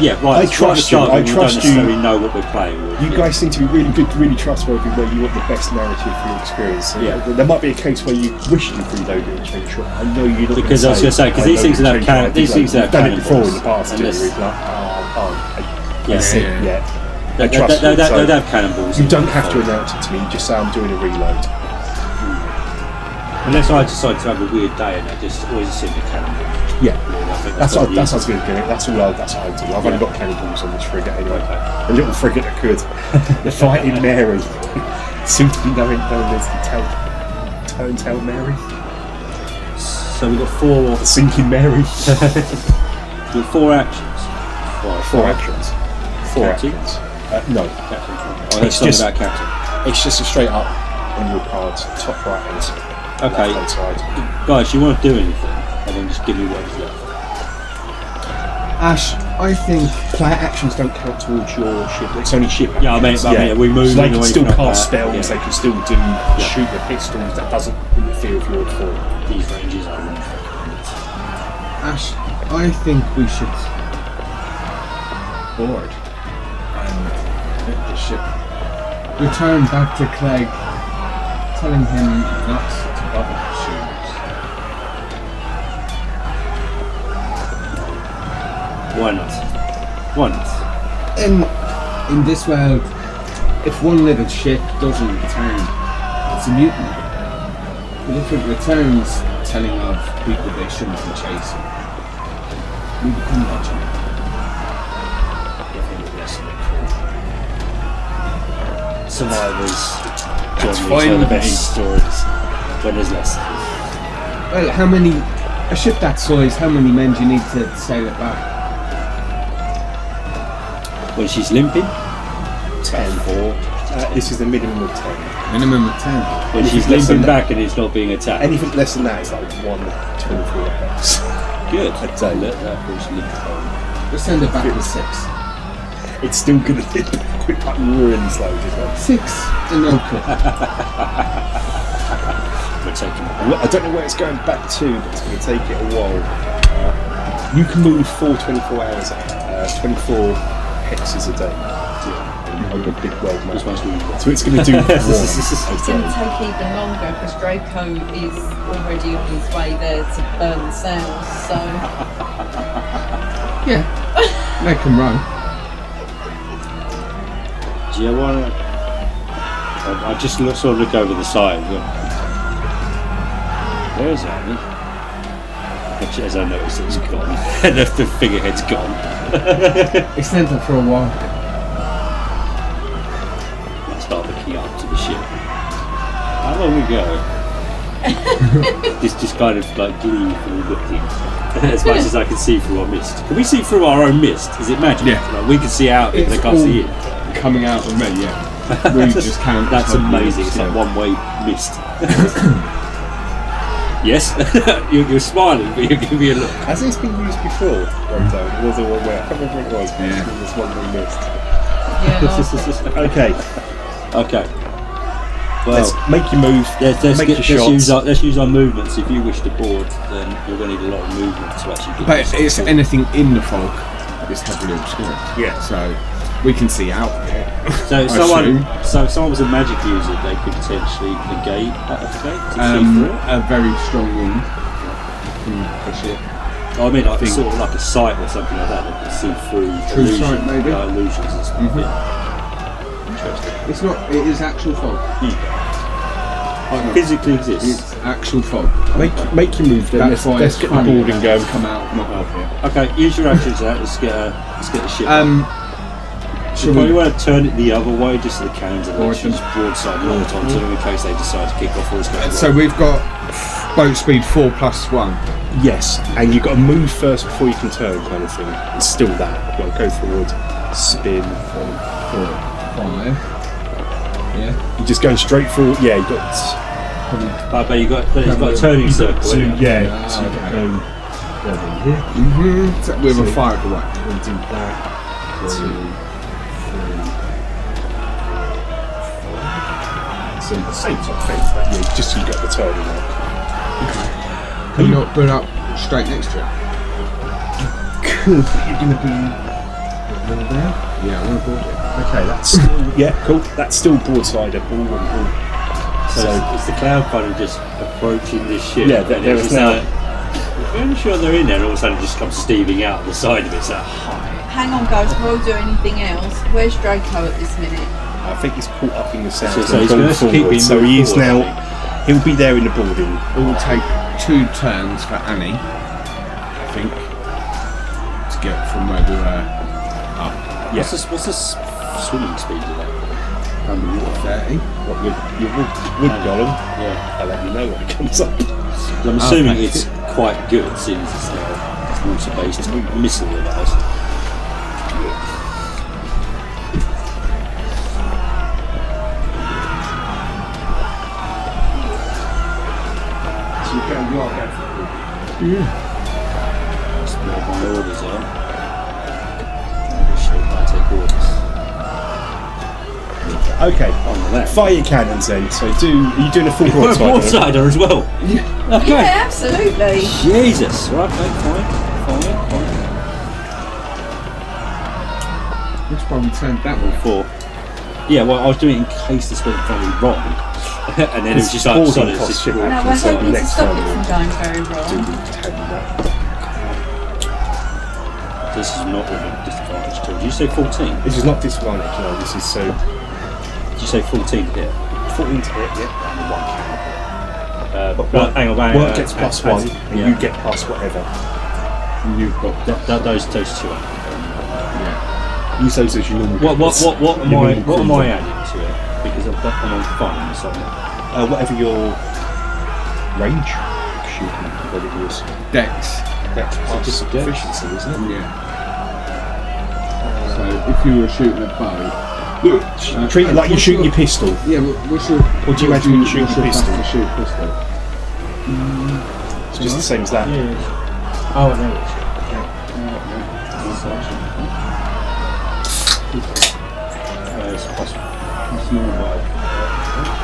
Yeah, right. I trust you, I We don't trust you. necessarily know what we're playing with. You guys seem to be really good, really trustworthy where you want the best narrative for your experience. So Yeah. There might be a case where you wish you'd reloaded and changed shot. I know you're not Because I was going to say, because these things that have these things that have done it before in the cannonballs, past. and Too, this- where it's like, Yeah. that's it, Yeah. yeah. I They trust you. So have cannonballs. you in don't them, have so- to announce it to me. You just say I'm doing a reload. Unless I decide to have a weird day and I just always assume the cannonball. Yeah. I think That's what I probably was going to do. That's what I do. I've only got cannonballs on this frigate anyway. Okay. A little frigate that could. The Fighting Mary. Soon to be known as the Turntail Mary. So we've got 4 The Sinking Mary. actions. Right, 4 actions. 40? No, Captain. It's I heard something just- about Captain. it's just a straight up on your cards, top right hand side. Okay. Left-hand side. Guys, you won't do anything, and then just give me what is left. Ash, I think Player actions don't count towards your ship. It's only ship Yeah, I mean, actions. are we moving So they or can still anything like cast that? spells. Yeah. They can still do shoot the pistols. That doesn't interfere with your form. These ranges are wrong. Ash, I think we should board and hit the ship. Return back to Clegg, telling him not to bother the shoes. Why not? Why not? In this world, if one little ship doesn't return, it's a mutiny. But if it returns telling of people they shouldn't be chasing, we become legion. Survivors That's generally fine tell the with best me. stories when there's less. Well, a ship that size, how many men do you need to sail it back? When she's limping, 10 or this is the minimum of 10. Minimum of 10. when she's less than limping that- back and it's not being attacked. Anything less than that is like 1/24 hex. Good. A day. Let that push limp home. Let's send it back with 6. It's still gonna hit quick like ruins loads as well. 6 and no cut. We're taking I don't know where it's going back to, but it's going to take it a while. You can move 24 hours, 24 hexes a day. On the big world map. This one's really So it's going to do one a It's going to day. take even longer because Draco is already on his way there to burn the sails. So Yeah, they can run. Do you want to? I just sort of look over the side. Where's Annie? Actually, as I noticed, it's gone. The figurehead's gone. Extend it for a while. Let's start looking up to the ship. How long we go? Just kind of like gleefully looking. As much as I can see through our mist. Can we see through our own mist? Is it magic? Yeah. Like, we can see out if they can't see it. Coming out of me, yeah. We just can't. That's amazing. It's like one-way mist. Yes, you're smiling, but you give me a look. Has this been used before? It was a one way. I can't remember what it was. But Yeah. it was one we missed. yeah, last Okay, Okay. let's Well, make your move. Make your shots. let's use our movements. If you wish to board, then you're going to need a lot of movement to actually get But yourself it's board. anything in the fog is heavily obscured. Yeah. So we can see out there. So I if assume. someone was a magic user, they could potentially negate that effect to see through it. A very strong wind can push it. I mean, like think- sort of like a sight or something like that. They can see through True sight, maybe. illusions and stuff. Mhm. Yeah. Interesting. It's not. It is actual fog. Physically exists. It's actual fog. Make your move. Then. That's why Let's it's get the funny boarding that going. it's come out not up here. Okay, use your actions out. Let's get the ship. Should You probably we? want to turn it the other way, just so the cannons are Board actually them. broadside north onto them in case they decide to kick off or it's going So we've got boat speed 4+1. Yes, and you've got to move first before you can turn, kind of thing. It's still that. You've got to go forward, spin. 4, 5. Yeah. You're just going straight forward. Yeah, you got. But you've got a turning circle. So haven't you? yeah, so you've got to go here. Mm-hmm. So with a fire away. We'll do that. 2, 3, 4. So the same sort of thing, but yeah, just so you got the turning mark. Can you not put it up straight next to it? Cool. You're going to be there. Yeah, I want to board it. Okay, that's still cool. That's still broadside at all and all. So is the cloud kind of just approaching this ship? Yeah, and there it's is just now. like, we're only sure they're in there, and all of a sudden it just comes steaming out the side of it. So hang on, guys. Before we do anything else, where's Draco at this minute? I think he's caught up in the sound So and he's gone gonna keep forward. being So moved he is forward, now. He'll be there in the boarding. It will take 2 turns for Annie, I think, to get from where we were up. Yeah. what's the swimming speed of that? Underwater. 30. What, your wood golem. Yeah. I'll let you know when it comes up. I'm assuming Okay. it's quite good since it's water-based missile of ours. you are going for it. Yeah. That's what my orders are. Maybe shoot, I take orders. Okay, On the left. fire your cannons then. So are you doing a full broadside? Broadsider as well. Okay. Yeah, absolutely. Jesus. Right, okay, fine. Which one we turned that one? 4. Yeah, well, I was doing it in case this went very wrong. And then it was just like, boarding sorry, it's cost just ship No, we're happens, so hoping to next stop time it from we'll going very do wrong. tell you that. This is not with a disadvantage tool. Did you say 14? This is not disadvantage, no, this is so Did you say 14 here? 14 to hit, yeah, and 1 cannon. But hang on, Work gets plus 1, and yeah. you get plus whatever. And you've got Those two. yeah. Use those as your normal. What am Your I normal adding to it? Because I'm on fun, so whatever your range shooting, what it is. Dex. That's plus just dex? efficiency, isn't it? Yeah. So if you were shooting a bow, Treat it like you're shooting your pistol. yeah. What's your? What do you imagine when you shoot what's your your pistol? plus to shoot pistol? It's just the same as that. Yeah. Oh, there it is. It's plus normal.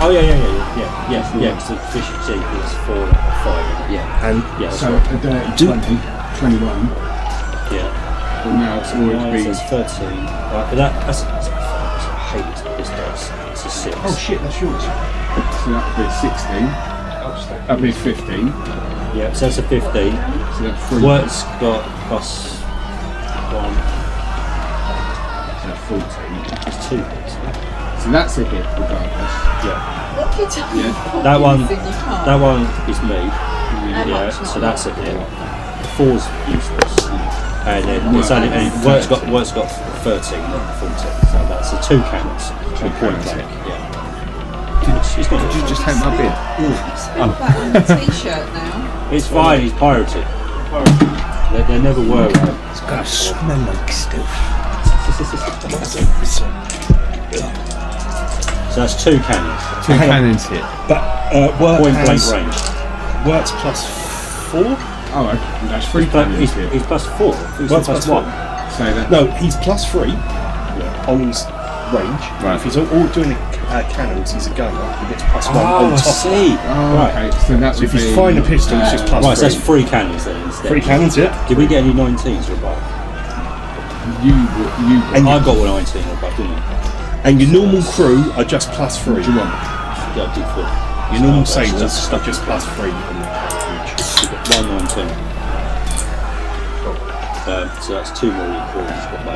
Oh yeah. Because the efficiency is 4 or 5. Yeah. And Yeah. That's So right. a dirty 20, 21. Yeah. But now it's always been. That's 13. Right, but that's I hate this dice. It's a 6. oh shit, that's yours. So that would be 16. That would be 15. Yeah, so that's a 15. So that's 3. Work's got plus 1. So that's 14. It's 2 hits. So that's a hit regardless. Yeah. What have you done? Yeah. That one- You can't. That one is me. How Yeah, much? so Not that's a much. hit. 4's useless. And then it's only, and work's got 13, not 14. So that's the 2 cannons. 2 point cannons, blank. Yeah. Did you just take my bid? Spill that on the t-shirt now. It's fine. He's pirated. They never were. It's got to smell like stuff. So that's 2 cannons. 2 cannons hit. But work Point blank has range. works plus 4. Oh, okay. That's 3 cannons hit. He's plus 4. He's Works plus plus 1. So that. No, he's plus 3 on his range. Right. If he's all doing cannons, he's a gunner. He gets plus 1 Oh, on I top. see. Oh, Right. okay. So that So would if he's be. firing a pistol, it's just plus Right, so 3. that's 3 cannons then instead. 3 cannons, yeah. Did we get any 19s or above? You. And I got 19 or above, didn't I? And your normal crew are just plus 3. What do you want? Yeah, I did 4. Your normal So sailors that's are just plus 3 on their carriage. 119. So that's 2 more equal.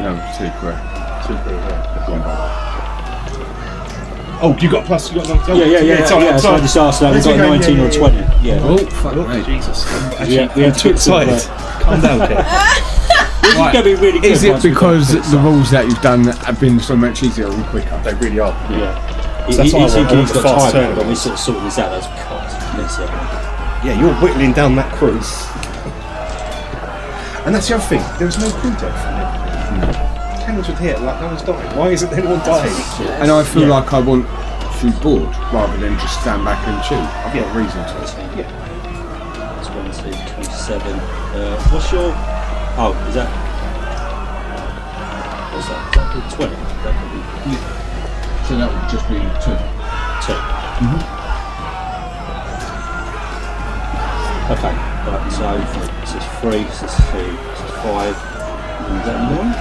No, 2 correct. 2 crew, yeah. Oh, you got plus, you got 19. Yeah. Sorry, So I sorry. just asked that. We That's got okay, 19 or 20. Yeah. Oh, fuck Oh, me. Jesus. Yeah, we had too excited. Calm down, Kev. This is going to be really good. Is it once we've got because this the up. rules that you've done have been so much easier and quicker? They really are. Yeah. So that's why I He's thinking want he's the got fast time, turnaround. but we sort of sorted this out. That's cocked. Yeah, you're whittling down that crew. And that's the other thing, there was no crew death from it. Cannons would hit, like no one's died. Why isn't anyone dying? And I feel Yeah. like I want to board rather than just stand back and shoot. I've got a reason to. Yeah. 20, 27. What's your... Oh, is that... What's that? Is that 20? That could be So that would just be 2. 2. Okay, right, so this is 3, this is 2, this is 5. Is that 9?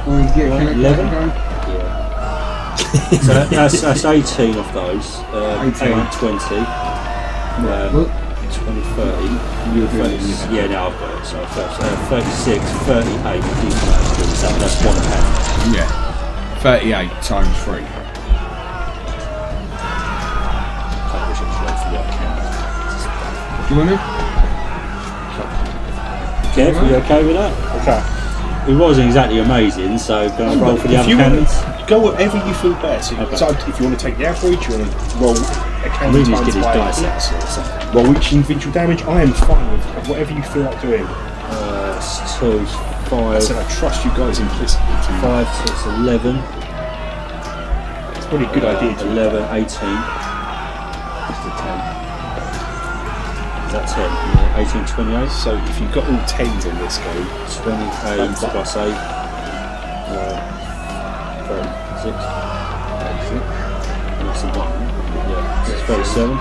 Oh, yeah, can I 11? go? Yeah. So that's 18 of those. 18. 20. Well, 20, 30. you're doing 30, it. yeah, now I've got it. So 36, 38. That's 1 pound. Yeah. 38 times 3. Do you want to? Kev, are you okay with that? Okay. It wasn't exactly amazing, so can I roll for the If other you want cannons? to go whatever you feel best. Okay. So if you want to take the average, you want to roll a I cannon really just get times his by dice out or something. roll each individual damage. I am fine with whatever you feel like doing. It's 2, I 5, said I trust you guys implicitly to 5, 6, 11. It's probably a good idea to 11, 18. Just a 10. that 10? Yeah, 18, 28. So if you've got all 10s in this go, 28 plus 8. 36. And that's a 1. Yeah, it's 37.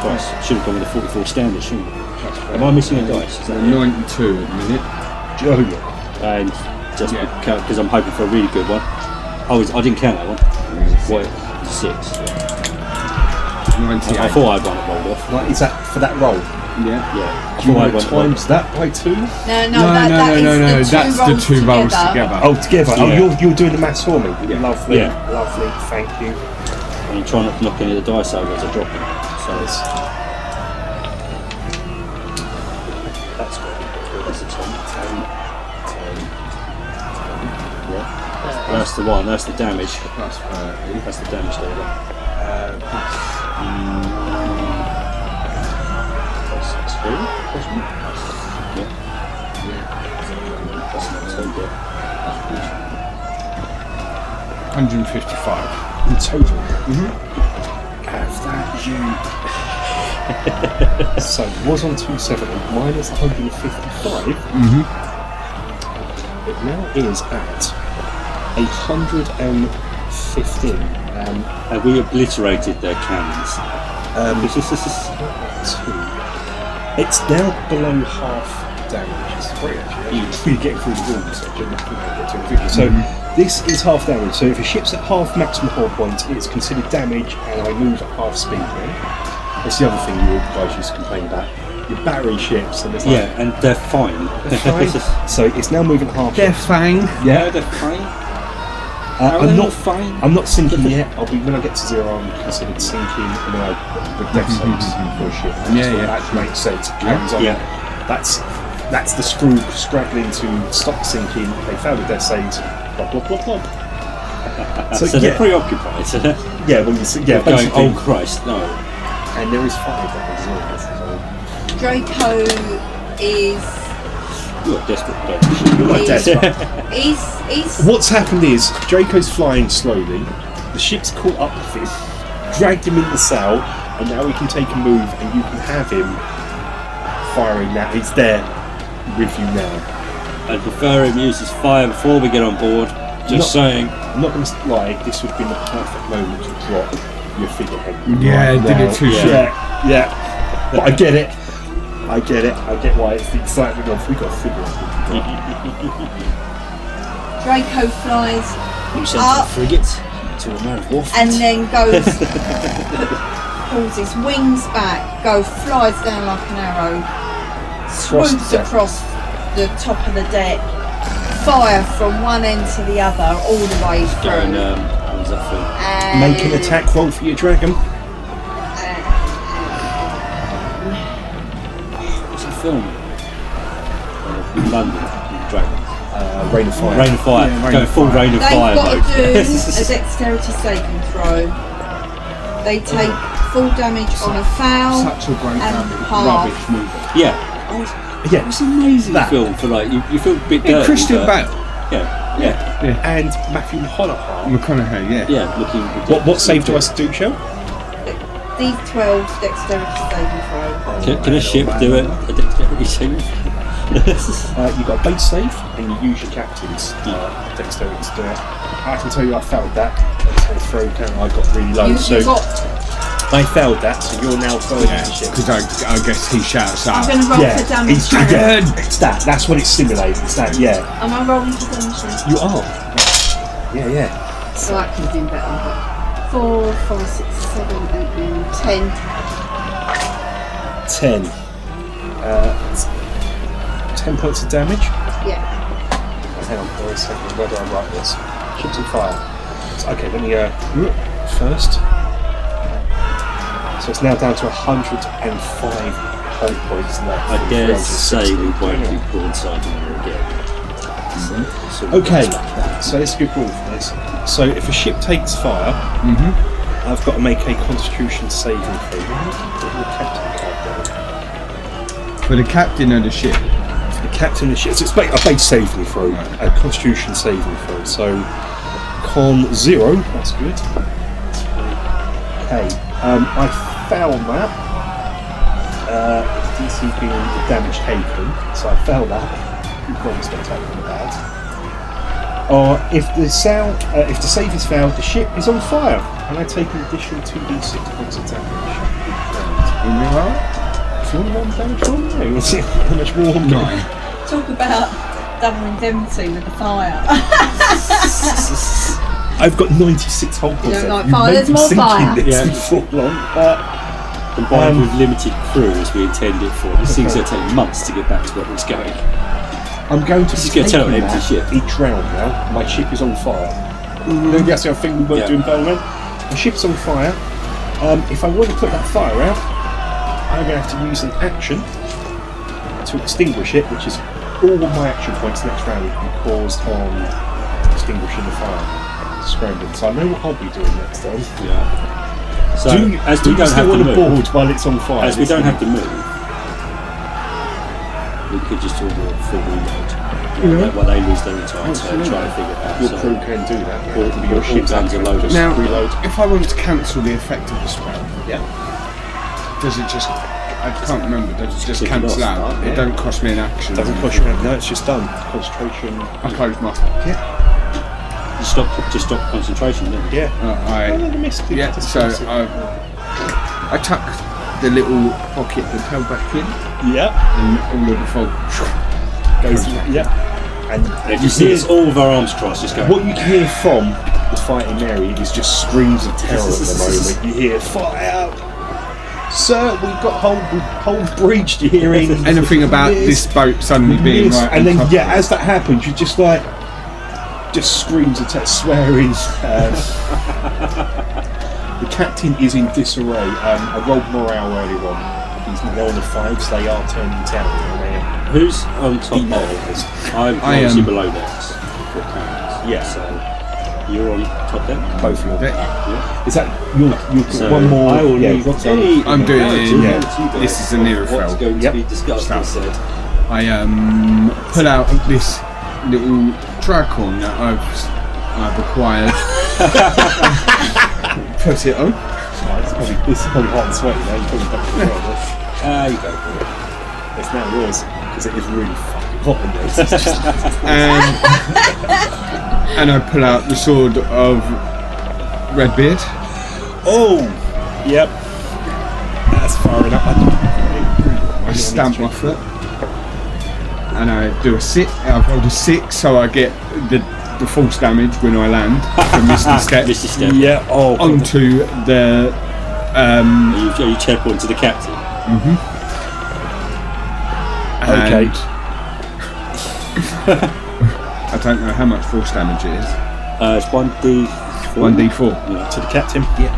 Dice. Should have gone with a 44 standard, shouldn't it? Am I missing a dice? Is that 92 at the minute. oh, And just because I'm hoping for a really good one. Oh, I didn't count that one. What? 6. 98. I thought I had one that rolled off. Like, is that for that roll? Yeah. Yeah. I Do you thought I want had to one. times that by 2? No, That's the two rolls together. Oh, together. Yeah. Oh, you're doing the maths for me. Yeah. Lovely, Yeah. lovely. Thank you. And I'm trying not to knock any of the dice over as I drop them. So that's good. That's a 10. Yeah. That's the one. That's the damage. Plus 30. That's the damage there. Plus That's 2. Yeah. yeah, That's not 2 yet. 155. In total. Have that you. So it was on 270 minus 155. It now is at 115. Have we obliterated their cannons? It's now below half damage. It's great actually. You get through the walls, so you're not going to get to it. So this is half damage. So if a ship's at half maximum hull point, it's considered damage, and I move at half speed. Right? That's the other thing you guys used to complain about. You're battering ships, and it's like, Yeah, and they're fine. so it's now moving at half. They're fine. Yeah, they're fine. I'm not fine. I'm not sinking yet. I'll be when I get to 0. I'm considered sinking, and then I the death saves for a ship. That makes sense. It carries on. Yeah. That's the screw scraggling to stop the sinking. They fail the death saves. Plop plop plop plop. So they're preoccupied. Yeah, when you see, Going, basically. oh Christ, no. And there is 5 damage as well. Draco is. You're desperate, You're like desperate. He's What's happened is Draco's flying slowly. The ship's caught up with him, dragged him in the sail, and now he can take a move, and you can have him firing now. He's there with you now. I'd prefer him use his fire before we get on board. Just saying. I'm not going to lie. This would have been the perfect moment to drop your figurehead. Yeah, right did now. it too soon. Yeah. But I get it. I get why it's the excitement of we got a figurehead. Draco flies You sent up a frigate to a man of war. and then goes, pulls his wings back, flies down like an arrow, swoops across the top of the deck, fire from one end to the other, all the way through. Going, what was that film? And Make an attack roll for your dragon. What's that film? London, Dragons. Rain of Fire. Rain of Fire. Yeah, Going full Rain of They've Fire got mode. to do a dexterity saving throw. They take full damage on a foul Such a great and half. rubbish movie. Yeah. Yeah. It's an amazing That. film for like, you feel a bit Yeah, dirty. Christian but- Bale. Yeah. And Matthew McConaughey. McConaughey, yeah. Yeah, looking. What save do I do, Shell? D12 dexterity saving throw. Can a ship do it? A dexterity saving? You've got a base save, and you use your captain's dexterity to do it. I can tell you I failed that. So throw down, I got really low. You got. I failed that, so you're now burning the ship. Because I guess he shouts I'm out. going to roll for damage. It's that. That's what it's simulating. It's that. Yeah. Am I rolling for damage? You are. Yeah. So I can do better. 4, 5, 6, 7, 8, 9, 10. 10. 10 points of damage. Yeah. Hang on, wait a second. Where do I write this? Ships and fire. So, okay, let me first. So it's now down to 105 hull points left. I dare say we won't be broadsiding her again. Okay, so let's go broad for this. So if a ship takes fire, I've got to make a Constitution saving throw. For the captain of the ship. The captain of the ship. So it's a base saving throw, a Constitution saving throw. So con 0, that's good. Okay, I found that. DC being the damage taken, so I failed that. Very spectacular bad. Or if the save is failed, the ship is on fire, and I take an additional 2d6 points of damage. In your heart? It's all one damage on there. Was it how much more? 9. Talk about double indemnity with the fire. I've got 96 hull points. You don't like You fire, may there's be more sinking fire. this Yeah. before long. Combined with limited crew as we intended for, this thing's going to take months to get back to where it's going. I'm going to Just be get to an taking empty that ship. each round now. My ship is on fire. Maybe that's the other thing we won't do in Battle. My ship's on fire. If I want to put that fire out, I'm going to have to use an action to extinguish it, which is all of my action points next round will be caused on extinguishing the fire. Scrambling. So I know what I'll be doing next time. Yeah. So, as do we you don't still have to want move, board while it's on fire? as we don't have to move, we could just do a full reload. While they lose their entire turn, try to figure it out. Your So, crew can do that. Or Your ship's guns are loaded. just Now, reload. if I want to cancel the effect of the spell, Yeah. does it just... I can't remember, does it just Take it cancel off, out? yeah. It don't cost me an action. Doesn't cost you anything. No, it's just done. Concentration. I close my pocket. just stop concentration, then. Yeah. Yeah, so I tuck the little pocket lapel back in, Yeah. and all of the fog Goes. Yeah. And If you see it's all of our arms crossed, just go. what you can hear from the Fighting Mary is just screams of terror at the moment. You hear fire. Sir, we've got whole breached. You're hearing anything about this boat suddenly being right and on then top of as that happens, you're just like screams of terror, swearing. The captain is in disarray. I rolled morale earlier on. He's now on the 5, so they are turning down. Who's on top of? I'm I am- obviously below decks. For cannons. Yeah. So you're on top deck. Both of them. Yeah. Is that you're So one more? I will need any. I'm doing Yeah. this is a near What's fell. going Yep. to be discussed Start. instead? I pull out this little tricorn that I've acquired. Put it on. This is probably hot and sweaty now. You probably don't control this. You go for it. It's now yours because it is really fucking hot in there. It's just- And I pull out the sword of Redbeard. Oh, yep. That's far enough. I stamp my foot. And I do a 6. I've rolled a 6, so I get the false damage when I land from Misty Step Misty Step. Yeah. Oh. onto the. You teleport to the captain. Okay. I don't know how much false damage it is. It's 1d4. 1d4. To the captain. Yeah.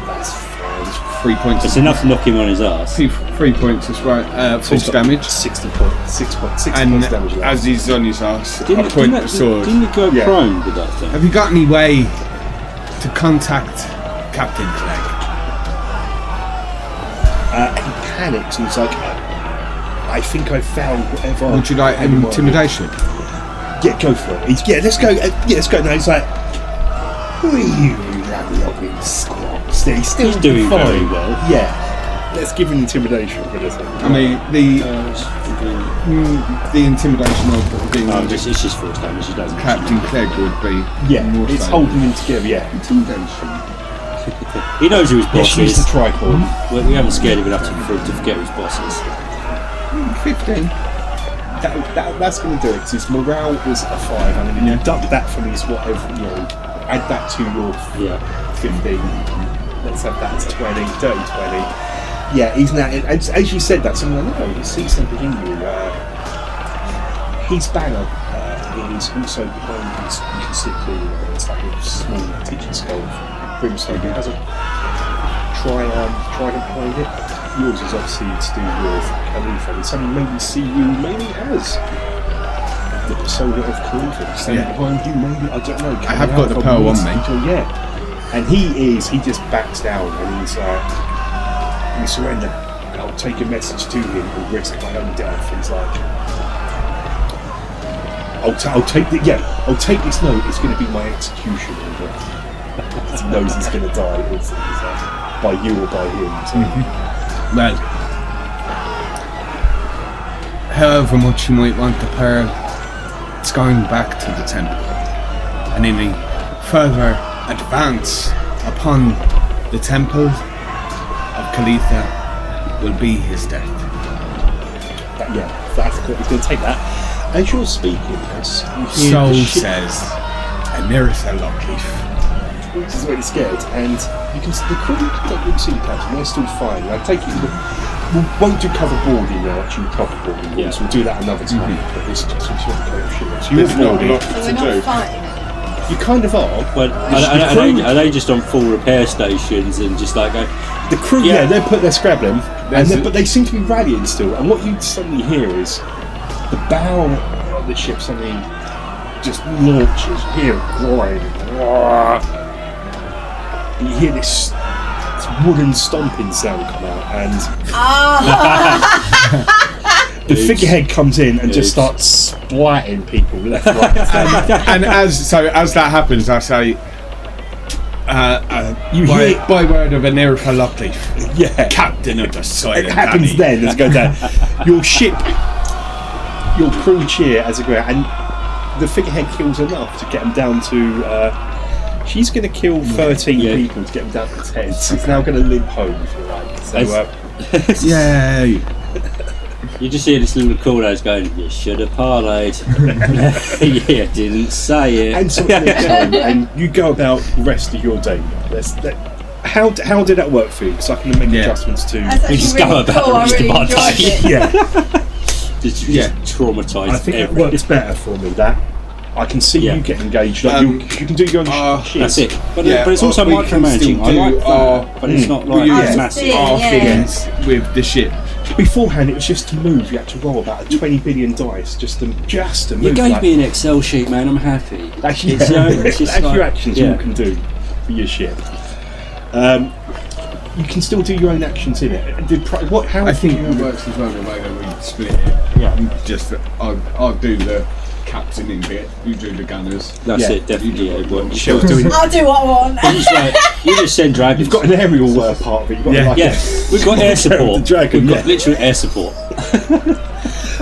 That's fine. 3 points. It's enough to knock him on his ass. 3 points is right. False damage. 60 points. 6 points. 6 And points damage. as he's on his ass, I point the sword. Didn't you go Yeah. prone with that thing? Have you got any way to contact Captain Clegg? He panics and he's like, I think I found whatever. Would you like had in mind." intimidation? Yeah, go for it. Let's go. Let's go. Now he's like, who are you, loving squawks? He's still He's doing fine. very well. Yeah. Let's give him intimidation for this one. I mean, the intimidation of being It's just force damage. You don't. Captain Clegg would be more it's so. holding him together. Yeah. Intimidation. He knows who his Yeah, boss she's is. the tripod. We haven't scared him enough for him to forget who his boss is. 15. That's going to do it because his morale was a 5, and then you deduct that from his whatever, add that to your 15. Let's have that to 20, dirty 20. Yeah, he's now, as you said that, someone like, no, he sees something in you. His banner is also behind his, you can see clearly, it's like a small teaching skull of brimstone. He has a trident behind it. Yours is obviously to do with Khalifa, and some maybe see you maybe as the persona of Khalifa standing behind you, maybe, I don't know. I have got the pearl on me. Yeah. And he just backs down and he's like, we surrender. And I'll take a message to him and risk my own death. He's like, I'll take this note, it's going to be my execution. He knows he's going to die by you or by him. So. Well, however much you might want the pearl, it's going back to the temple. And any further advance upon the temple of Khalitha will be his death. That's good. He's going to take that. As you're speaking, as you hear So the ship, says Emirith Lockleaf. this is really scared, and you can the crew don't really see the captain. They're still fine. I take it we won't do cover boarding now. Actually, proper boarding. Yeah. So we'll do that another time. But this is just sort of kind of shit. So There's you're not a boarding. lot So to we're do. not fighting it. You kind of are. Well, are they just on full repair stations and just like go? The crew, Yeah. they put their scrabbling, There's but they seem to be rallying still. And what you suddenly hear is the bow of the ship suddenly just launches. You hear it grind. You hear this wooden stomping sound come out, and the figurehead comes in and just starts splatting people left, right, and centre. And as that happens, I say, You hear- by word of Emirith Lockleaf, Yeah. captain of the Silent It happens Valley. then as it goes down. Your ship, your crew cheer as it goes, and the figurehead kills enough to get them down to. She's going to kill 13 Yeah. people to get them down to 10. So he's now going to limp home, if you like. So, Yay! You just hear this little call out going, "You should have parlayed." Yeah, didn't say it. and so and you go about the rest of your day. How did that work for you? Because I can make adjustments to. That's We just actually go really about cool. the I rest of really our enjoyed day. it. Yeah, Just Yeah. traumatised. I think it everyone. works better for me. That I can see Yeah. you get engaged. Like you can do your own shit. That's it. But it's or also we can micromanaging. still I do like that, our- but it's not like yeah. massive. Our Yeah. things with the ship. Beforehand, it was just to move. You had to roll about 20 billion dice just to move. You gave like, me an Excel sheet, man. I'm happy. That's, It's, it's just that's like- your actions yeah. you can do for your ship. You can still do your own actions in it. How I think you- it works as well the way that we split it. Yeah. Just I'll do the captaining bit. You do the gunners. That's Yeah. it. Definitely. Yeah, it works. Shell's doing. I'll do what I want. You just send dragons. You've got an aerial part of it. You've got Yeah. like Yeah, we've got air support. The dragon, We've yeah. got literal air support.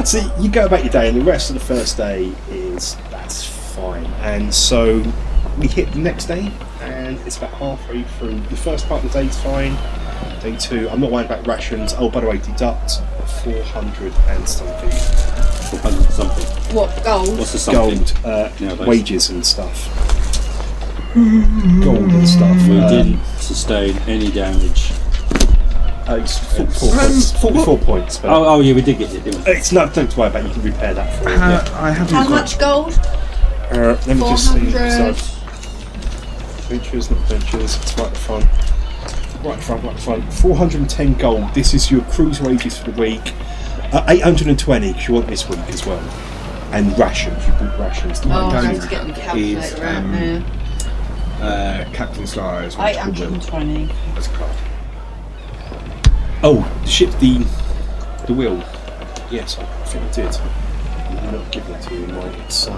So you go about your day, and the rest of the first day that's fine. And so we hit the next day, and it's about halfway through. The first part of the day is fine. Day 2, I'm not worried about rations. Oh, by the way, deduct 400 and something 400 something. What, gold? What's the something? gold, Nowadays. wages and stuff. Gold and stuff. We didn't sustain any damage. It's 44 points. But Oh, yeah, we did get it, didn't we? it's not. Don't worry about it. You can repair that for it. I haven't How got. much gold? Let me just see. 400. So, ventures, not ventures. It's right at the front. Right at the front. Right at the front. 410 gold. This is your cruise wages for the week. 820 because you want this week as well. And rations. You bought rations. Oh, I don't have to get the calculator out now. Captain Stars. 820. That's a card. Oh, the ship, the wheel. Yes, I think I did. I'm not giving it to you in my it's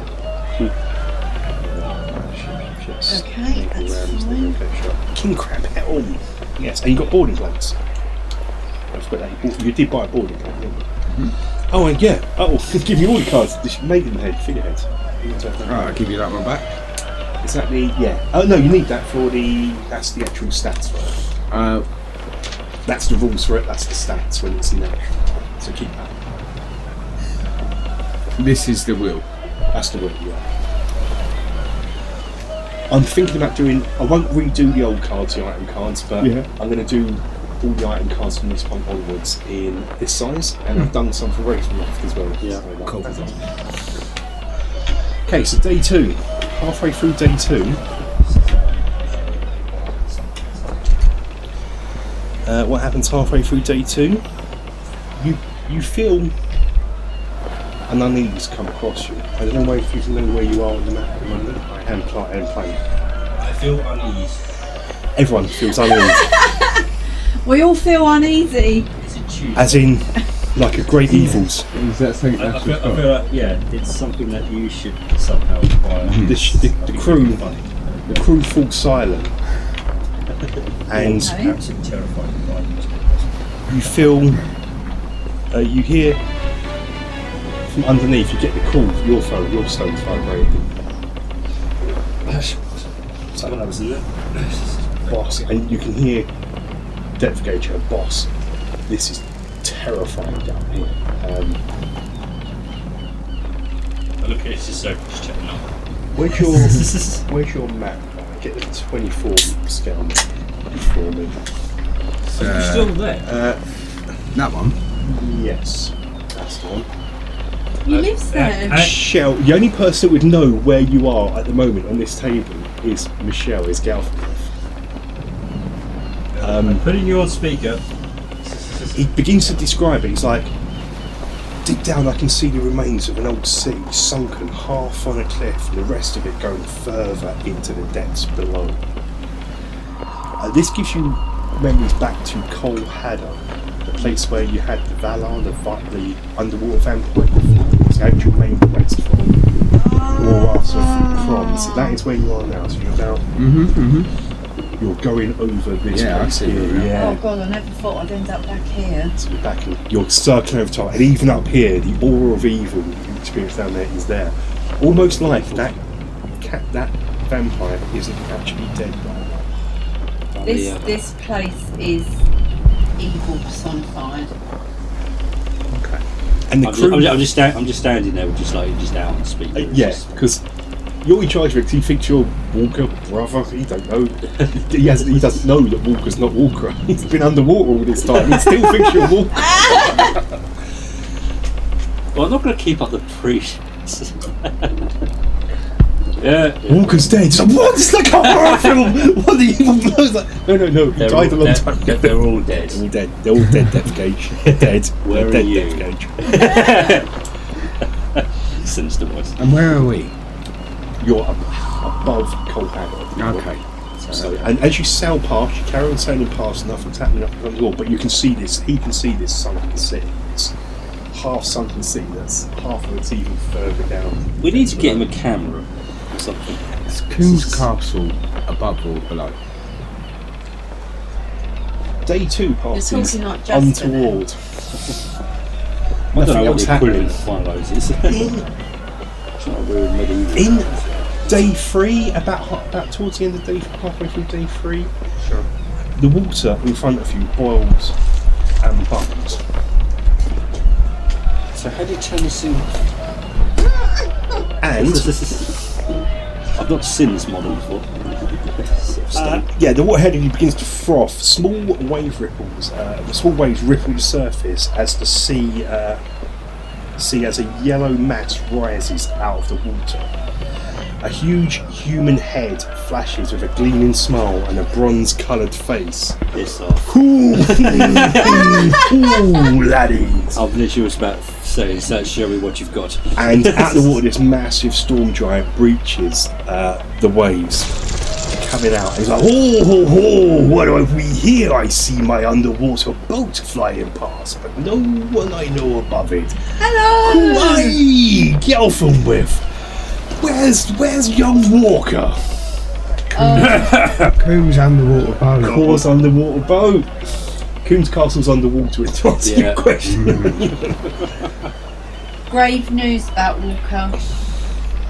ships. Okay, Naval that's rams, fine. naval shop. King crab helm. Yes, and you got boarding plates. I forgot that you did buy a boarding plate, didn't you? Oh, and yeah. Oh, give you all the cards. This maidenhead figurehead. I'll give you that one back. Is that the Oh no, you need that for the. That's the actual stats for it. That's the rules for it. That's the stats when it's in there. So keep that. This is the wheel. That's the rule. Yeah. I'm thinking about doing. I won't redo the old cards, the item cards, but Yeah. I'm going to do all the item cards from this point onwards in this size, and I've done some for Racing Loft as well. Yeah. So Cool. Okay, so day 2. Halfway through day 2. What happens halfway through day 2? You feel an unease come across you. I don't know if you can know where you are on the map at the moment. I am playing. I feel uneasy. Everyone feels uneasy. We all feel uneasy. Is it Tuesday? As in, like a great evils. Is that something I that's feel like, yeah, it's something that you should somehow acquire. The crew falls silent. And Okay. Absolutely terrifying. you feel, you hear from underneath. You get the call for your phone. Your stone's vibrating. So that was it. Boss, and you can hear depth gauge. Boss, this is terrifying down here. Look at this, just checking out. Where's your map? Get the 24 scale map for me. You're still there? That one. Yes, that's the one. He lives there. Michelle, the only person that would know where you are at the moment on this table is Michelle, is Galford. Putting you on speaker. He begins to describe it. He's like, dig down, I can see the remains of an old city, sunken half on a cliff, and the rest of it going further into the depths below. This gives you memories back to Cole Hadder, the place where you had the Valar, the underwater vampire, the actual main quest from War After from. So that is where you are now. So you're about. You're going over this place here. Yeah. Oh god, I never thought I'd end up back here. So you're back and you're circling over time, and even up here, the aura of evil you experience down there is there. Almost like that vampire isn't actually dead right now. This place is evil personified. Okay. And the I'm crew. just standing there, just out on speaker. Yeah, because you're in charge of it. He thinks you're Walker, brother. He don't know. He doesn't know that Walker's not Walker. He's been underwater all this time. He still thinks you're Walker. Well, I'm not going to keep up the preach. Yeah. Walker's dead. He's like, what? It's like a horror film. What the evil blows? Like, no. He died a long time ago. They're all dead. They're all dead. They're all dead. Depth gauge. Dead. Where are dead, you? Depth gauge. Sinister voice. And where are we? You're above Cole Hadder. Okay. So, and as you sail past, you carry on sailing past, nothing's happening up front of the wall, but you can see this. He can see this sunken city. It's half sunken city. That's half of it's even further down. We need to get him a camera or something. Is Coom's Castle above or below? Day 2 passes talking like Justin. untoward. I don't know what else the equivalent of one of those is. It's not a weird medieval. In day 3, about towards the end of day, halfway through day 3, Sure. the water in front of you boils and bubbles. So how do you turn this in? And I've not seen this model before. the water ahead of you begins to froth. Small wave ripples. The small waves ripple the surface as the sea as a yellow mass rises out of the water. A huge human head flashes with a gleaming smile and a bronze-coloured face. Piss off. Ooh, laddies! I've literally was about to say, so show me what you've got. And out of the water, this massive storm giant breaches the waves, coming out. And he's like, what have we here? I see my underwater boat flying past, but no one I know above it. Hello! Who I get off him with? Where's young Walker? Coom's underwater boat. Of course, underwater boat. Coom's Castle's underwater, to answer your question. Grave news about Walker.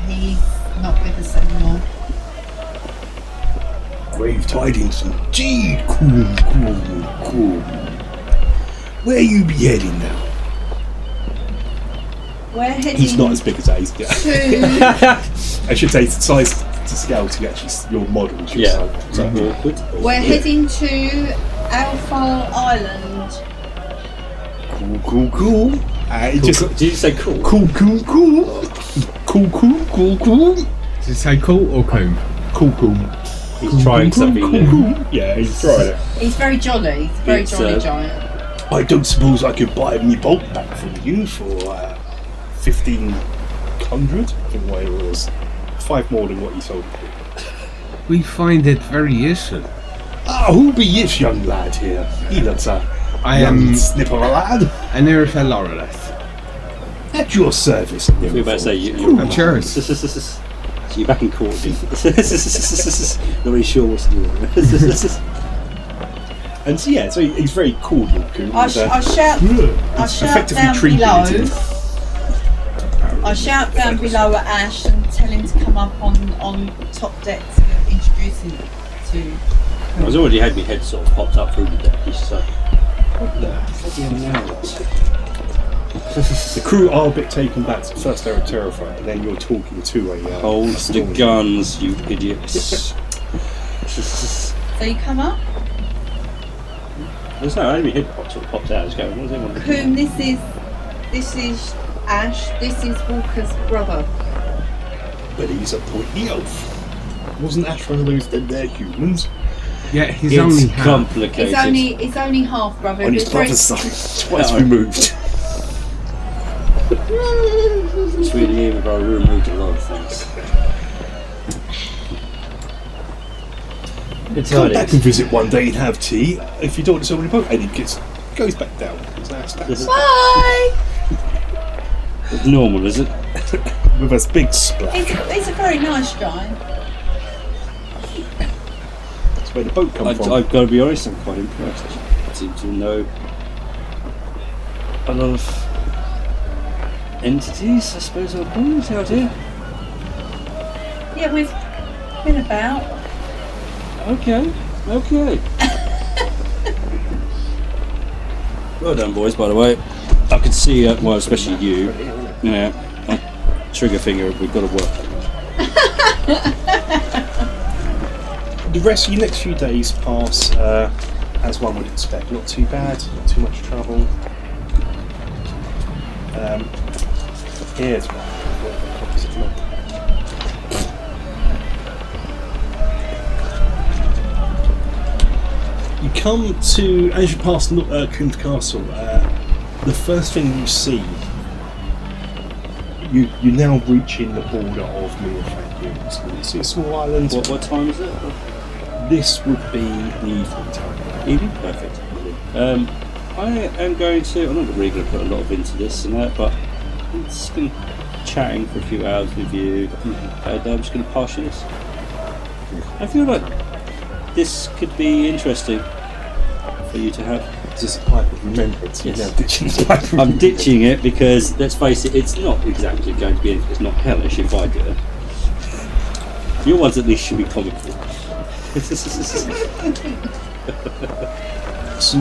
He's not with us anymore. Grave tidings indeed. Cool. Where you be heading now? We're heading He's not as big as that. He's to I should say size to scale to actually your model. Awkward. we're heading to Alpha Island. Cool. Did you say cool? Cool. Did it say cool or Coom? Cool. He's trying something new. Yeah, he's trying it. He's very jolly. He's a very It's, jolly giant. I don't suppose I could buy me boat back from you for 1,500. I think what it was. 5 more than what you sold it for. We find it very useful. Who be this young lad here? He looks a I young am snipper lad. an Irithel Loreleth. At your service. We were about to say you're Cheers. So you're back in court. Not really sure what to do. And so, yeah, so he's very cordial. Cool, I shout effectively down treated below. him. I shout down below at Ash and tell him to come up on top deck to introduce him to. I was already had my head sort of popped up through the deck. He's just like, what the bloody hell now? The crew are a bit taken back. First they were terrified, and then you're talking to a Hold the guns, you idiots. So you come up. There's no, only my head sort of popped out. It's going, what does everyone Whom this is Ash. This is Walker's brother. But he's a pointy elf. Wasn't Ash one of those dead there humans? Yeah, he's It's only half. complicated. It's only half brother. On his brother's side, twice removed. It's really even though we removed a lot of things. Come back and visit one day and have tea. If you don't want to sell any boat, and he goes back down. That's Bye. It's normal, is it? with a big splash. It's a very nice giant. That's where the boat comes from. I've got to be honest, I'm quite impressed. I seem to know a lot of entities, I suppose I'll call it out here. Yeah, we've been about. Okay. Well done, boys, by the way. I can see, well, especially you. Yeah. Trigger finger, we've got to work. The rest of your next few days pass as one would expect. Not too bad, not too much trouble. Here's one. You come to, as you pass Clint Castle, the first thing you see, you now reaching the border of Minrothad Guilds. You see a small island. What time is it? This would be the evening time. Evening? Perfect. I am going to, I'm not really going to put a lot of into this and that, but I'm just going to be chatting for a few hours with you, and I'm just going to pass you this. I feel like this could be interesting for you to have. Just a pipe of remembrance. Yes. You're now ditching the pipe of I'm ditching it because, let's face it, it's not exactly going to be anything. It's not hellish if I do it. Your ones at least should be comical. So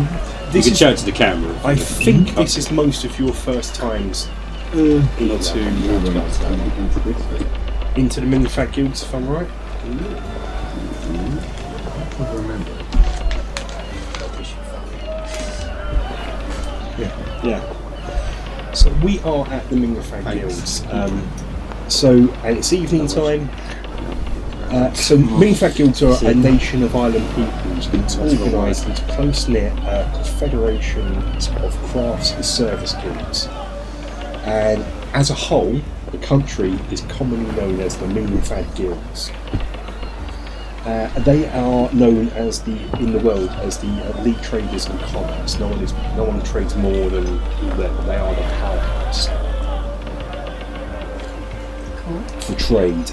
You can show it to the camera. I think this is most of your first times into the Minrothad Guilds, if I'm right. I can't remember. Yeah. So we are at the Minrothad Guilds. And it's evening time. So Minrothad Guilds are a nation of island peoples, and it's organised into close-knit confederations of crafts and service guilds. And as a whole, the country is commonly known as the Minrothad Guilds. They are known as in the world as the elite traders in commerce. No one trades more than them. They are the powerhouse for trade.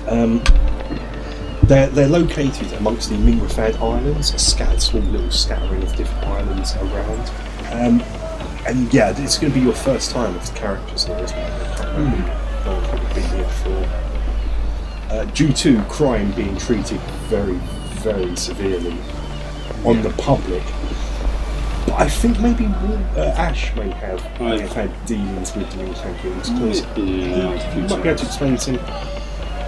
They're located amongst the Minrothad Islands, a small little scattering of different islands around. And yeah, it's going to be your first time as characters here, isn't it? I can't remember. No one's probably been here before. Due to crime being treated very, very severely on the public. But I think maybe Ash may have had dealings with the Minrothad Guilds, because you might be able to explain to him.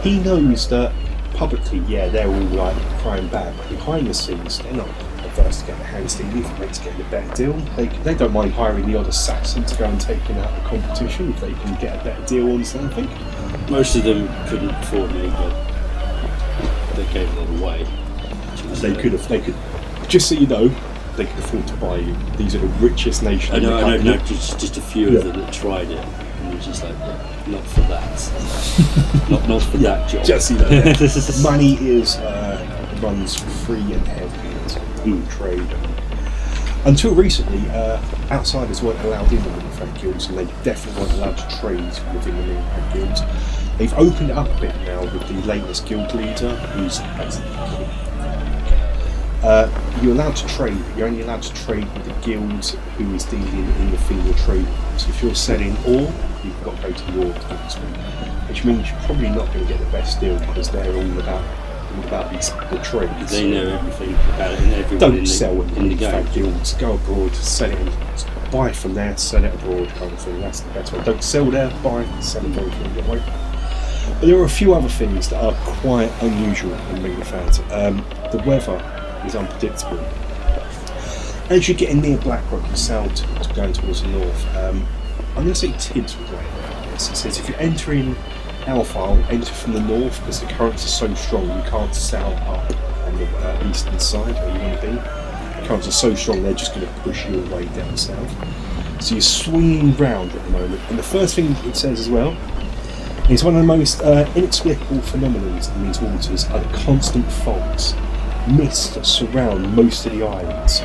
He knows that publicly, yeah, they're all like crying bad, but behind the scenes, they're not averse to getting their hands stealing if it makes getting a better deal. They don't mind hiring the odd assassin to go and take him out of the competition if they can get a better deal on something. Most of them couldn't afford me, but they gave it all away. They could, just so you know, they could afford to buy you. These are the richest nation in the country. No, just a few of them that tried it, and it was just like, not for that. not for that job. Just so you know, money runs free and heavy in trade. Until recently, outsiders weren't allowed in the Minrothad Guilds, and they definitely weren't allowed to trade within the Minrothad Guilds. They've opened it up a bit now with the latest guild leader, who's basically You're allowed to trade, but you're only allowed to trade with the guild who is dealing in the thing you're trading. So if you're selling ore, you've got to go to your guild, which means you're probably not going to get the best deal because they're all about the trades. They know everything about it and everyone Don't sell in the game. guilds. Go abroad, sell it, buy from there, sell it abroad, kind of thing. That's the best way. Don't sell there, buy, sell it very quickly. Right? But there are a few other things that are quite unusual in Minrothad. The weather is unpredictable. As you're getting near Blackrock and south going towards the north, I'm going to say Tibbs was right. It says if you're entering Alfile, enter from the north because the currents are so strong you can't sail up on the eastern side where you want to be. The currents are so strong they're just going to push you away down south. So you're swinging round at the moment. And the first thing it says as well is one of the most inexplicable phenomena in these waters are the constant fogs. Mist that surround most of the islands.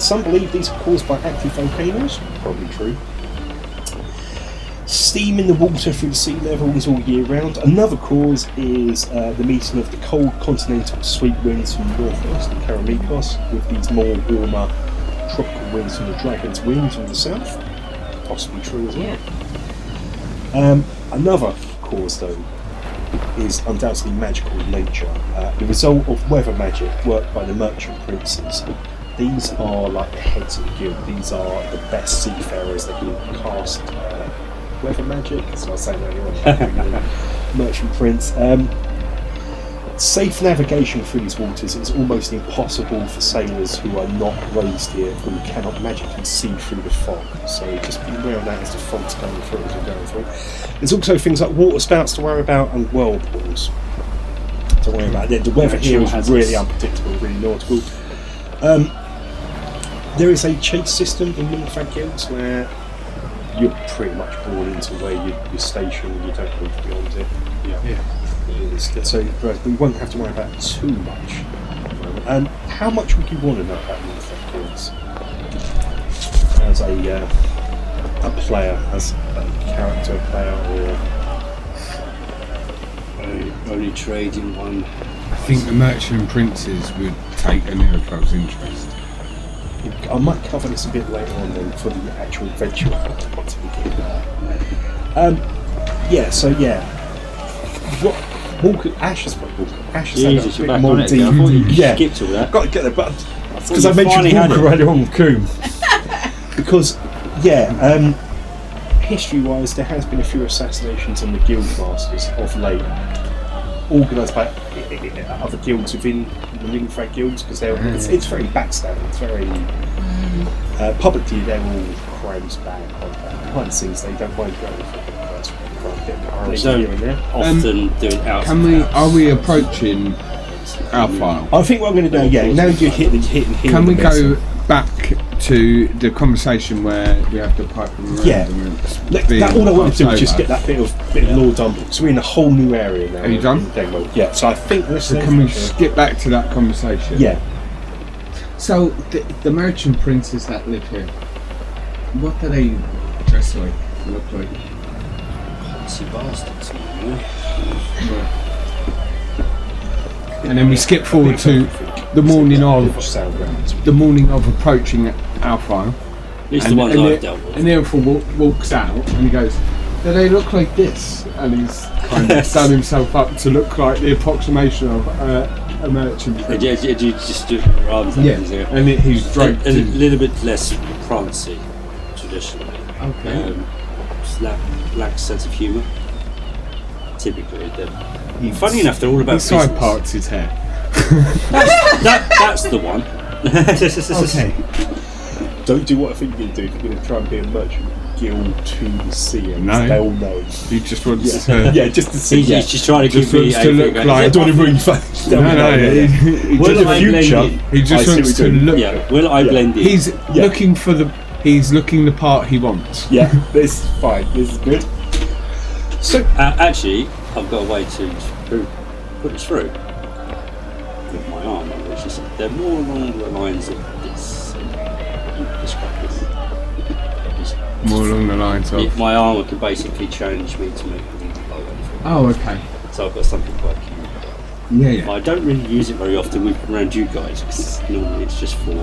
Some believe these are caused by active volcanoes, probably true. Steam in the water through the sea level is all year round. Another cause is the meeting of the cold continental sweet winds from the northwest and Karamikos with these more warmer tropical winds from the Dragon's Wind from the south. Possibly true as well. Another cause though is undoubtedly magical in nature. The result of weather magic worked by the merchant princes. These are like the heads of the guild. These are the best seafarers that can cast weather magic. So I was saying earlier on, merchant prince. Safe navigation through these waters is almost impossible for sailors who are not raised here, who cannot magically see through the fog. So just be aware of that as the fog's going through as you're going through. There's also things like water spouts to worry about and whirlpools to worry about. The weather here is really unpredictable, really nautical. There is a chase system in Minrothad Guilds where you're pretty much born into where you're stationed and you don't move beyond it. Yeah. So we won't have to worry about it too much. How much would you want to know about Minrothad Guilds as a player, as a character player, or only trading one? I think the merchant princes would take Minrothad's interest. I might cover this a bit later on then for the actual adventure once we get there. Ash has got Walker. Ash has had a bit more deep. I thought you skipped all that. Got to get there, but because I mentioned Walker earlier on with Coombe. Because, history-wise, there has been a few assassinations on the guild masters of late, organised by other guilds within the Minrothad Guilds, because it's very backstabbing. It's very publicly they're all crimes bad. Behind the scenes, they don't mind going for they don't often do it out. Are we approaching Alfile? I think what I'm going to do, now you're hitting here. Can we go back to the conversation where we have to pipe them around? Yeah. All I want to do is just get that bit of lore done, because we're in a whole new area now. Are you done? Yeah, so I think can we skip back to that conversation? Yeah. So, the merchant princes that live here, what do they dress like, look like? Bastards, and then we skip forward to the morning of approaching Alfile. At least the ones I've dealt with. And the Alpha walks out and he goes, "Do they look like this?" And he's kind of done himself up to look like the approximation of a merchant prince. Did you just do arms? Yeah, and he's draped a little bit less prancy traditionally. Okay. Lacks sense of humour. Typically, funny enough, they're all about his side parts his hair. That's the one. Okay. Don't do what I think you're going to do if you're going to try and be a merchant guild to the sea. No. They all know. He just wants to. Yeah, just to see. He's just trying to just give me to look like. I don't want to ruin fast. No. Will I blend in? He just wants to look. Yeah. Will I blend in? He's looking for the. He's looking the part he wants. Yeah, this is fine. This is good. So actually, I've got a way to put it through with my arm, which is they're more along the lines of this. Describe this. More along the lines of. My armour can basically change me to make me lower. Oh, okay. So I've got something quite cute. Yeah. But I don't really use it very often around you guys, because normally it's just for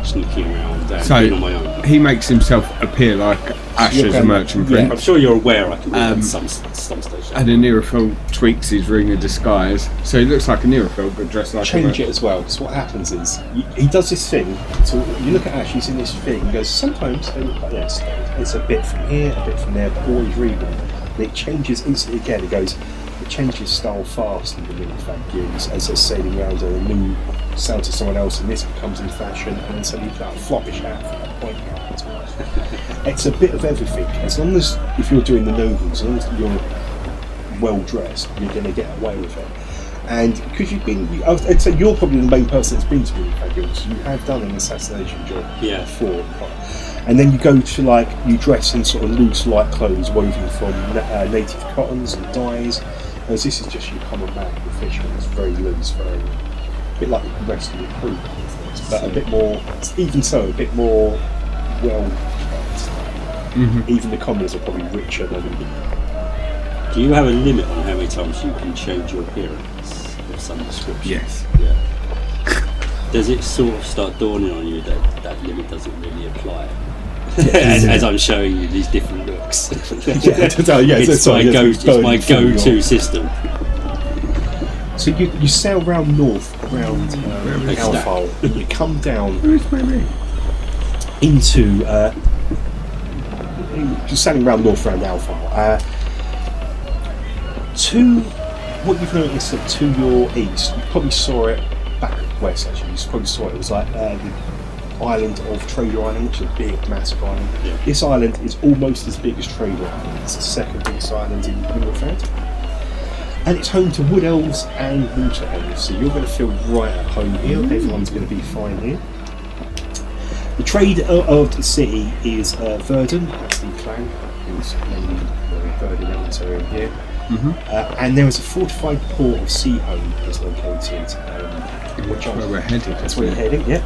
sneaking around and being on my own. He makes himself appear like Ash as a merchant I'm prince. sure you're aware I can do that at some stage. And Intrepid tweaks his ring of disguise, so he looks like a Intrepid but dressed like a Change merchant. it as well. So what happens is he does this thing. So you look at Ash, he's in this thing. He goes, sometimes they look like this. It's a bit from here, a bit from there, but always regal. And it changes instantly again. It goes. It changes style fast in the Minrothad Guilds as they're sailing around in a new sound to someone else, and this becomes in fashion, and then suddenly you've got a floppish hat from that point out. It's a bit of everything. As long as, if you're doing the nobles, as long as you're well dressed, you're going to get away with it. And because you've been, I'd say you're probably the main person that's been to Minrothad Guilds. You have done an assassination job before. And then you go to you dress in sort of loose light clothes woven from native cottons and dyes. Whereas this is just your common man, the fisherman. It's very loose, very a bit like the rest of the crew, but a bit more. Even so, a bit more well dressed. Even the commoners are probably richer than. Do you have a limit on how many times you can change your appearance of some description? Yes. Yeah. Does it sort of start dawning on you that that limit doesn't really apply? as I'm showing you these different looks. It's my go-to system. So you sail round north, around Alfal, and you come down into you're sailing around north around Alfal. To what you've noticed that to your east, you probably saw it back west. Actually, you probably saw it. It was like the island of Trader Island, which is a big, massive island. Yeah. This island is almost as big as Trader Island. It's the second biggest island in Minrothad. And it's home to wood elves and water elves, so you're going to feel right at home here. Everyone's going to be fine here. The trade of the city is Verdun, that's the clan, who's mainly Verdun elves are in here. And there is a fortified port of Seahome is located. Which where we're headed. That's where you're heading, yeah.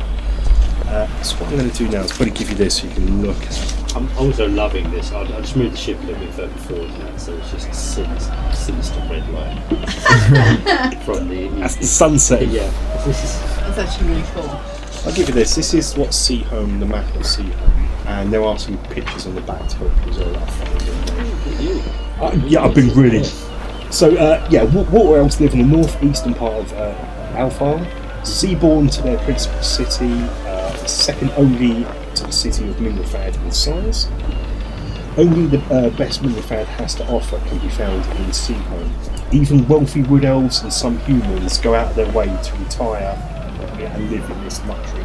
So what I'm going to do now is probably give you this so you can look at it. I'm also loving this. I'll just move the ship a little bit further forward now, so it's just a sinister red light from the. That's the sunset. Yeah. That's actually really cool. I'll give you this. This is what Seahome, the map of Seahome, and there are some pictures on the back to help as well. Yeah, I've been really. So water elves live in the northeastern part of Alfal, seaborne to their principal city, second only to the city of Minrothad in size. Only the best Minrothad has to offer can be found in Seahome. Even wealthy wood elves and some humans go out of their way to retire and live in this luxury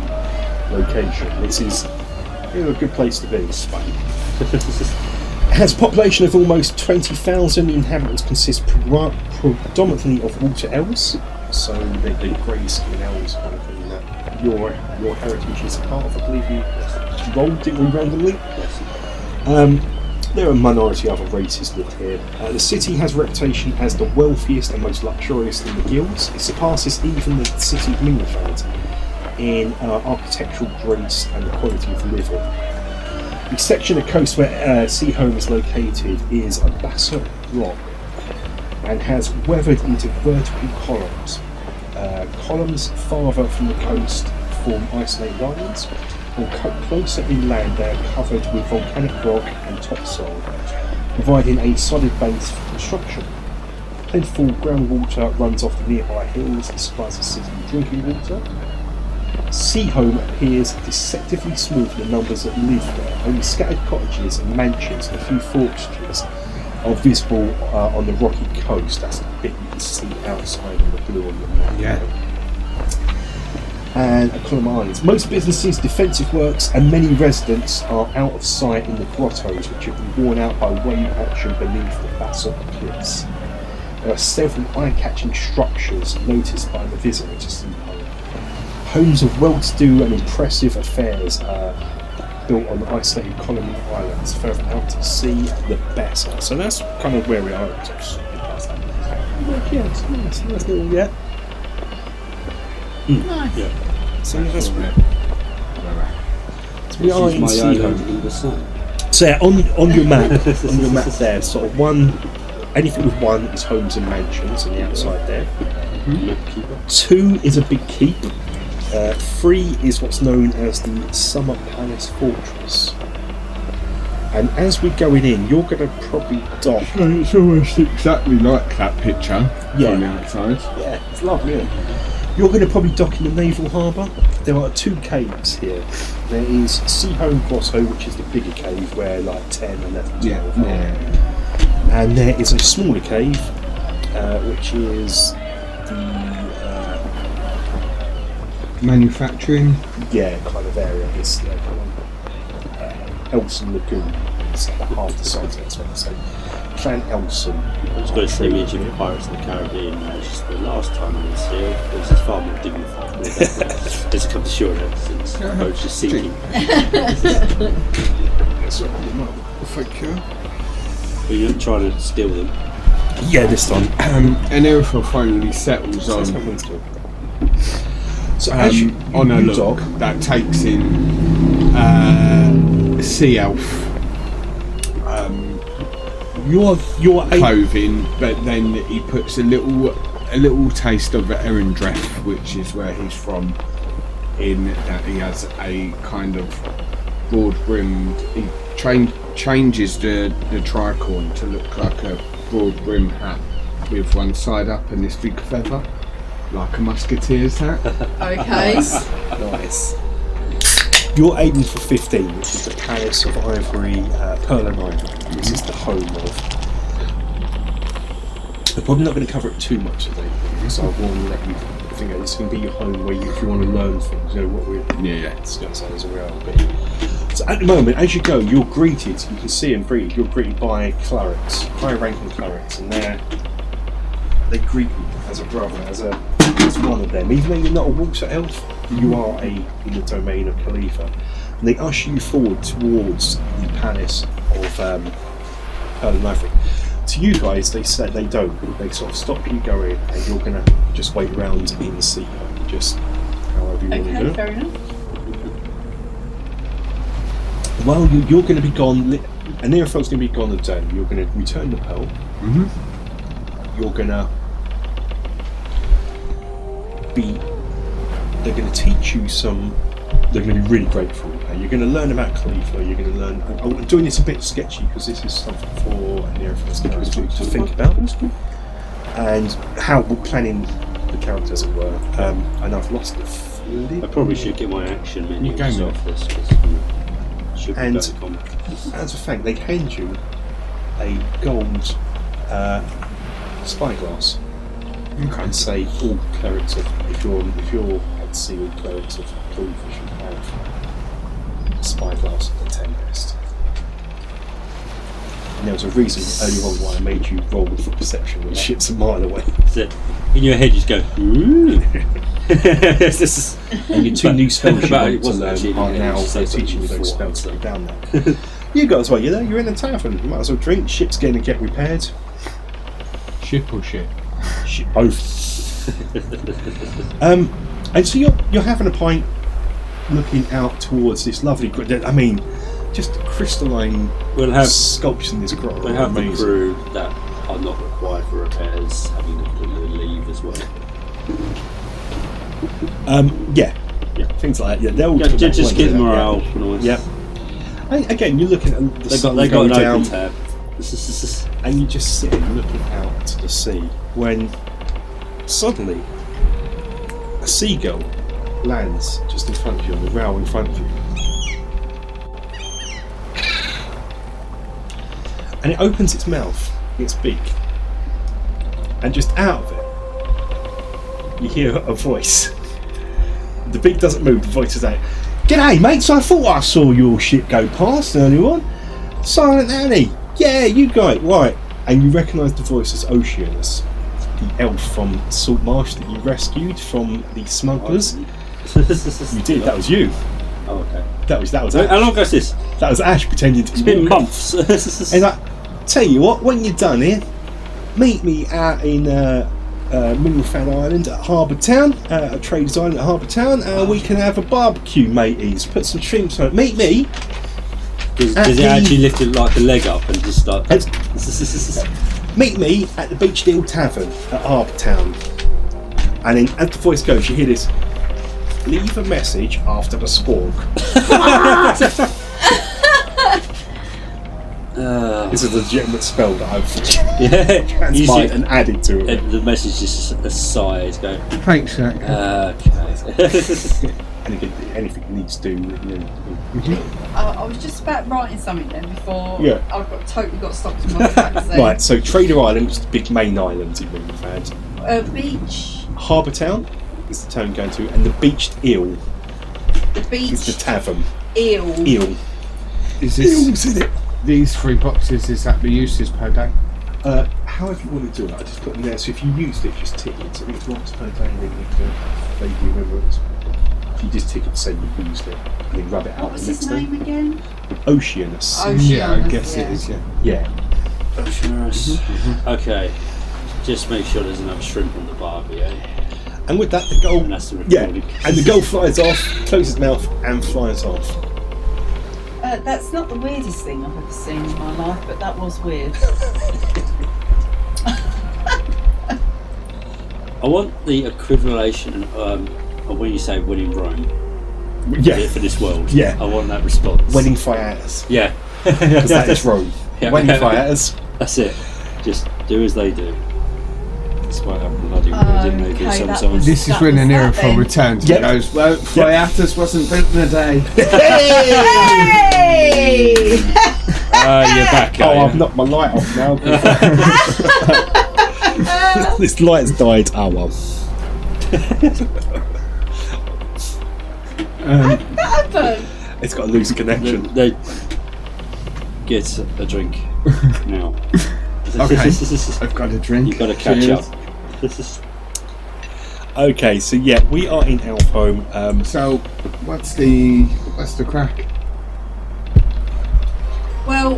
location. This is a good place to be. It's fun. It has a population of almost 20,000. Inhabitants consist predominantly of water elves, so the grey skin elves kind of thing that your heritage is a part of. I believe you rolled it randomly. There are a minority of other races live here. The city has a reputation as the wealthiest and most luxurious in the guilds. It surpasses even the city of Minrothad in architectural grace and the quality of living. The section of coast where Seahome is located is a basalt rock and has weathered into vertical columns. Columns farther from the coast form isolated islands, or closer inland they are covered with volcanic rock and topsoil, providing a solid base for construction. Plentiful groundwater runs off the nearby hills and supplies the city with drinking water. Seahome appears deceptively small for the numbers that live there. Only scattered cottages and mansions and a few fortresses are visible on the rocky coast. That's the bit you can see outside on the blue on the map. Yeah. And a column of islands. Most businesses, defensive works, and many residents are out of sight in the grottos, which have been worn out by wave action beneath the basalt cliffs. There are several eye-catching structures noticed by the visitor to Seahome. Homes of well-to-do and impressive affairs built on isolated colony islands further out to sea, the better. So that's kind of where we are. Yeah, it's nice little, yeah. Nice. Yeah. So that's where we This are is in my Seahome. island in the sun. So yeah, on your map, there, sort of anything with one is homes and mansions on the outside there. 2 is a big keep. 3 is what's known as the Summer Palace Fortress. And as we're going in, you're going to probably dock. It's almost exactly like that picture on the outside. Yeah, it's lovely. Isn't it? You're going to probably dock in the naval harbour. There are 2 caves here. There is Seahome Grotto, which is the bigger cave where like 10, 11, 12 are. And there is a smaller cave, which is the manufacturing. Kind of area. It's kind of Elson Lagoon. It's about half the size of it. So Clan Elson. I was going to say the image of Pirates of the Caribbean. It's just the last time I was here. It was just far more dignified. It's come to shore now since the boat's just sinking. Thank you. But you're not trying to steal them. Yeah, this time. And Erithel finally settles on So as you on a you look dock, that takes in sea elf you're clothing, but then he puts a little taste of Erindref, which is where he's from, in that he has a kind of broad-brimmed. He changes the tricorn to look like a broad-brimmed hat with one side up and this big feather, like a musketeer's hat. Okay. Nice. You're aiming for 15, which is the Palace of Ivory, Pearl and Ivory. This is the home of. They're probably not going to cover it too much today, so I will let you think this is going to be your home where if you want to learn things, you know what we're discussing as well. So at the moment, as you go, you're greeted. You can see and breathe. You're greeted by clerics, high-ranking clerics, and they greet you as a brother, as one of them. Even though you're not a water elf, you are in the domain of Khalifa. And they usher you forward towards the palace of Pearl and Ivory. To you guys, they said they don't. They sort of stop you going, and you're going to just wait around in the sea, just however you want to do it. Fair enough. Well, you're going to be gone, and Nerofel's going to be gone a day. You're going to return to Pearl. You're going to they're going to teach you they're going to be really grateful. You're going to learn about Khalifa, you're going to learn, I'm doing this a bit sketchy because this is something for Nerofel's character to think about, and how we're planning the character, as it were. And I've lost the flip. I probably should get my action menu off this. And as a fact, they hand you a gold spyglass. And say all clerics of if you're at sea, all clerics of Khalifa should have a spyglass at the 10 best. And there was a reason earlier on why I made you roll for perception when ship's a mile away. So in your head you just go, ooh. And your 2 new spells you want to learn are now teaching you those spells to go down there. You guys, well, you're in a tavern, you might as well drink, ship's going to get repaired. Ship or shit? Both. And so you're having a pint, looking out towards this lovely, just crystalline sculptures in this grotto. We'll have the crew that are not required for repairs having to leave as well. Yeah, things like that. Yeah, they'll just get morale. Yeah. Again, you're looking at the sun they going got an down. open tab. And you just sit looking out to the sea when suddenly a seagull lands just in front of you on the rail in front of you, and it opens its mouth, its beak, and just out of it you hear a voice. The beak doesn't move, the voice is out. "G'day mates, I thought I saw your ship go past earlier on. Silent Annie. Yeah, you got it, right." And you recognise the voice as Oceanus, the elf from Salt Marsh that you rescued from the smugglers. You did, that was you. Oh, okay. That was Ash. How long ago is this? That was Ash pretending to be It's been Morgan. months. And tell you what, when you're done here, meet me out in Minrothad Island at Harbortown, a Traders Island at Harbortown. We can have a barbecue, mateys. Put some shrimps on it. Meet me. Does it actually lift it like the leg up and just start? Meet me at the Beach Deal Tavern at Harbortown. And then as the voice goes, you hear this: leave a message after the squawk. This is a legitimate spell that I've transpired and added to it. The message is just a sigh. It's going. Thanks, Jack. Okay. Anything you need to do. I was just about writing something then before I totally got stopped in my tracks then. Right, so Trader Island was the big main island in Minrothad. Beach. Harbortown is the town you're going to, and the Beached Eel The beach. is the tavern. Eel. Is Eels this in it. these 3 boxes? Is that the uses per day? However you want to do it, I just put them there. So if you used it, just tick it. So if it's once per day, then you need to vaguely remember it. If you just tick it to say you used it, and then rub it out What was the his next day. name again? Oceanus. Yeah, I guess it is. Yeah. Yeah. Okay. Just make sure there's enough shrimp on the barbie, eh? And with that, the gull. And that's the Yeah. recording. And the gull flies off, closes its mouth, and flies off. That's not the weirdest thing I've ever seen in my life, but that was weird. I want the equivalent of when you say winning Rome Yeah. for this world. Yeah. I want that response. Wedding Fiatas. Yeah. Because that is Rome. Yeah. Wedding Fiatas. That's it. Just do as they do. That's why I'm bloody weird, Okay, maybe that sometimes. was- This is That when was an that Intrepid then. returns Yep. and goes, well, Fiatas wasn't built in a day. Hey! You're back, Oh, are you? I've knocked my light off now. This light's died. Oh well. What happened? It's got a loose connection. They get a drink now. Okay, I've got a drink. You've got to catch Cheers. up. Okay, so yeah, we are in Elf Home. So, what's the crack? Well,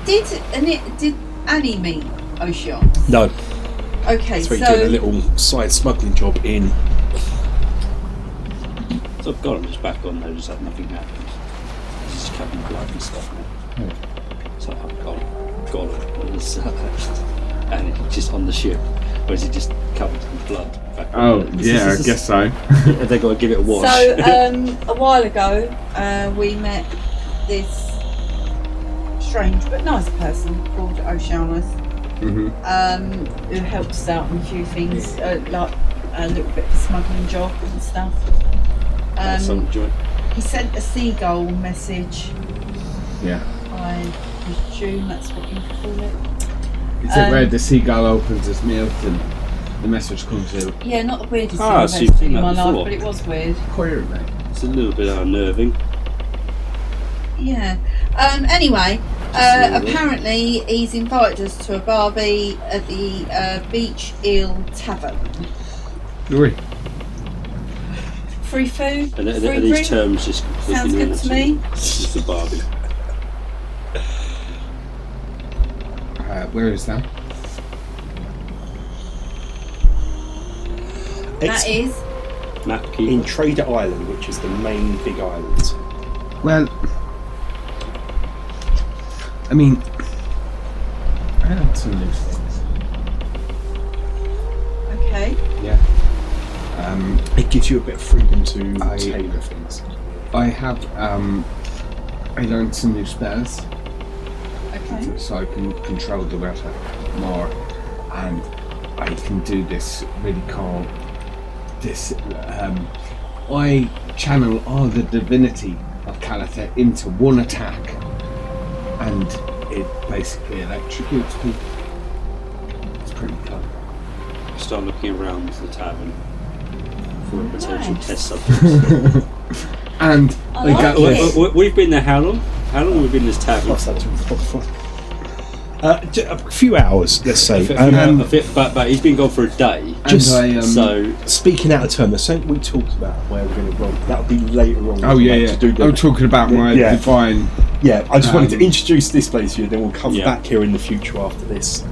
did Annie meet Ocean? No, Okay, so we're doing a so little side smuggling job in. So I've got them just back on there, just like nothing happened. It's just covered in blood and stuff now. So I've got it. And it's just on the ship. Or is it just covered in blood? Back on Oh, there? yeah, I guess so. Have they got to give it a wash? so a while ago, we met this strange but nice person called Oceanus, Mm-hmm. who helped us out on a few things, like a little bit of a smuggling job and stuff. That's some joint. He sent a seagull message. Yeah. I presume that's what you call it. Is it where the seagull opens its mouth and the message comes out? Yeah, not the weirdest thing Ah, I've so ever you've seen in done my that life, before. but it was weird. Queer, mate. It's a little bit unnerving. Yeah. Anyway, Just apparently he's invited us to a barbie at the Beach Eel Tavern. Oui. Free food, Are free these drink. terms just completely Sounds good to me. It's the Barbie. Where is that? It's That is. Map in keeper. Trader Island, which is the main big island. Well, I mean, I had some new things. Okay. Yeah. It gives you a bit of freedom to I- tailor things. I have, I learned some new spells, Okay. so I can control the weather more, and I can do this really cool. I channel all the divinity of Calitha into one attack, and it basically electrocutes people. It's pretty cool. Start looking around the tavern for a potential Nice. test subject. And I I like got it. this. We've been there how long? How long have we been in this tavern? Plus that's a few hours, let's say. But he's been gone for a day. Just- So Speaking out of turn, there's something we talked about where we're going to roll. That'll be later on. Oh yeah, like, yeah. To do the, I'm talking about my Yeah. divine. yeah, I just wanted to Um, introduce this place to you, then we'll come Yeah. back here in the future after this.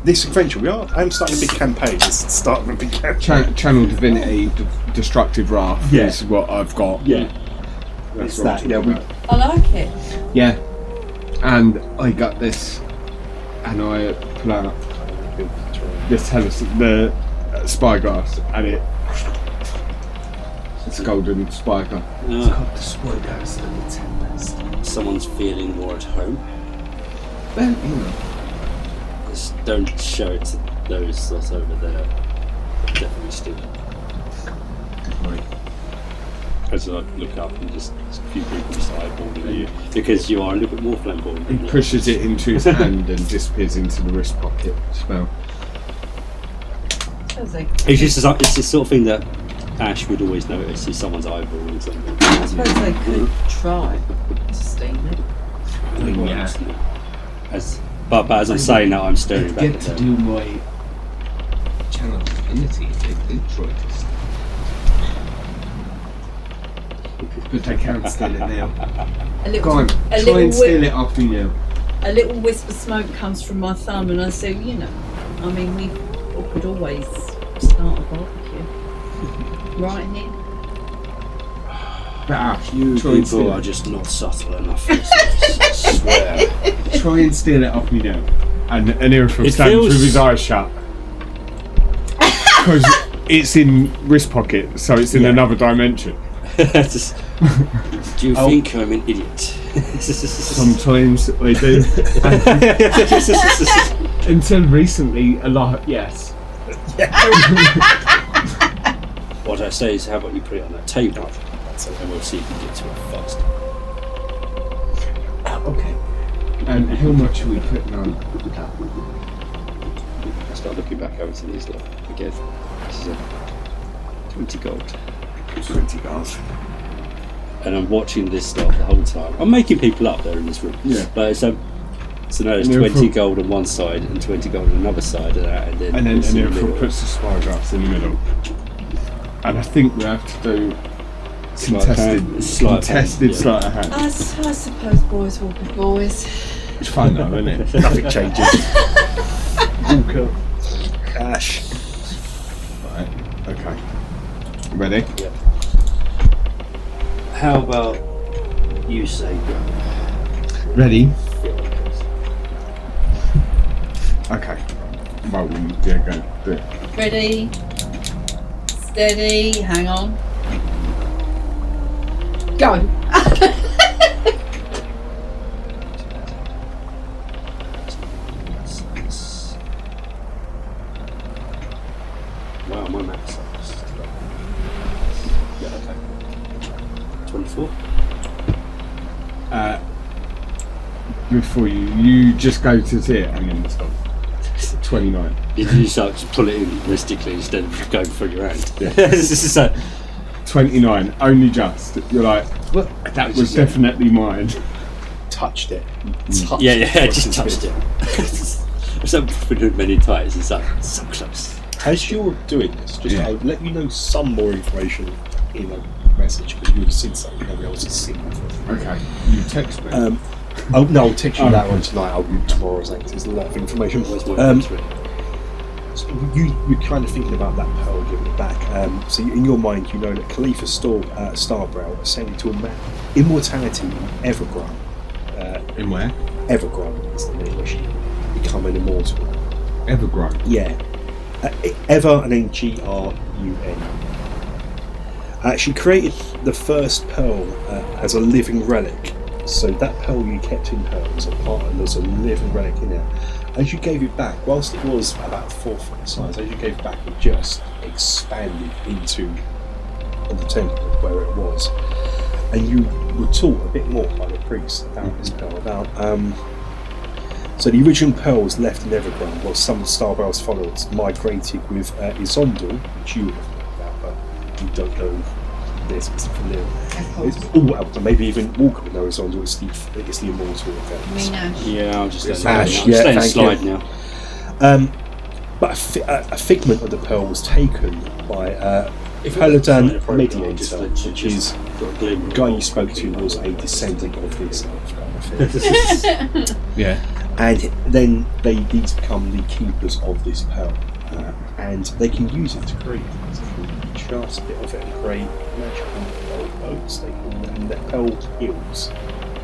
This adventure, I'm starting a big campaign. It's the start of a big campaign. Channel divinity, destructive wrath Yeah. is what I've got. Yeah, That's it's what I'm that. Yeah, talking we, about. I like it. Yeah, and I got this, and I pull out the spyglass, and it's a golden spyglass. Ah, The spyglass and the tempest. someone's feeling more at home. Well, you know. Just don't show it to those that's over there. Definitely steal it. Right. As I look up and just a few people just eyeballing you because you are a little bit more flamboyant. He pushes it into his hand and disappears into the wrist pocket. Smell. Sounds like It's just it's the sort of thing that Ash would always notice if someone's eyeballing something. I suppose they could try to steal it. I mean, yeah. But as I'm saying that, I'm staring I'd back get at to them. do my channel divinity if they did try to steal. But they can't steal it now. A little, Go on, a try little and steal it off me now. A little wisp of smoke comes from my thumb, and I say, you know, I mean, we could always start a barbecue right here. But Ash, You try and people steal are it. just not subtle enough. I swear. Try and steal it off me now. And Intrepid It stands feels- with his eyes shut. Because it's in wrist pocket, so it's in another dimension. Just- do you think I'm an idiot? Sometimes I do. Until recently, a lot, yes. What I say is, how about you put it on that table, and we'll see if you get to it fast. Okay. And how much are we putting on? I start looking back over to these lot again. This is a 20 gold. 20 gold. And I'm watching this stuff the whole time. I'm making people up there in this room. Yeah. But so now there's And 20 gold on one side and 20 gold on another side of that, and then And it's in the Intrepid middle. puts the spyglass in the middle. And I think we have to do Sleight of hand. contested Yeah. sleight of hand. I suppose boys will be boys. It's fun though, isn't it? Nothing changes. Walker, Ash. Right, okay. Ready? How about you say go? Ready? Okay. Well, yeah, go. Do it. Ready, steady, hang on. Go. Wow, my maths sucks. Yeah, okay. 24? Before you just go to it and then it's gone. 29. You just like to pull it in realistically instead of going through your hand. Yeah. This is like, 29, only just. You're like, what? that was definitely mine. Touched it. Yeah, just touched it. I've so put many times, it's like so close. As you're doing this, just Yeah. I'll let you know some more information in a message because you would have seen something nobody else has seen before. Okay, you text me. I'll text you Oh. that one tonight. I'll do tomorrow's because there's a lot of information. Where's my Um, notes written? So you're kind of thinking about that pearl giving it back. So in your mind, you know that Khalifa Starbrow ascended to immortality in Evergrun. In where? Evergrun is the name where she become an immortal. Evergrun. Yeah. Ever and then Grun. She created the first pearl as a living relic. So that pearl you kept in her was a living relic in there. As you gave it back, whilst it was about 4 foot in size, as you gave it back, it just expanded into the temple where it was. And you were taught a bit more by the priest about this pearl. So the original pearl was left in Evergrande, while some of Starbrow's followers migrated with Izondel, which you would have known about, but you don't know this specifically. Maybe even Walker would know Izondel. It's the immortal event. Me now. Yeah, I'll just Ash, I'm yeah, staying thank slide you. now. But a figment of the pearl was taken by Paladin Mediator, which is the guy you spoke to was a descendant of this Yeah. and then these become the keepers of this pearl, and they can use it to create things. They can just a bit of it and create magical boats. They can, and the pearl heals.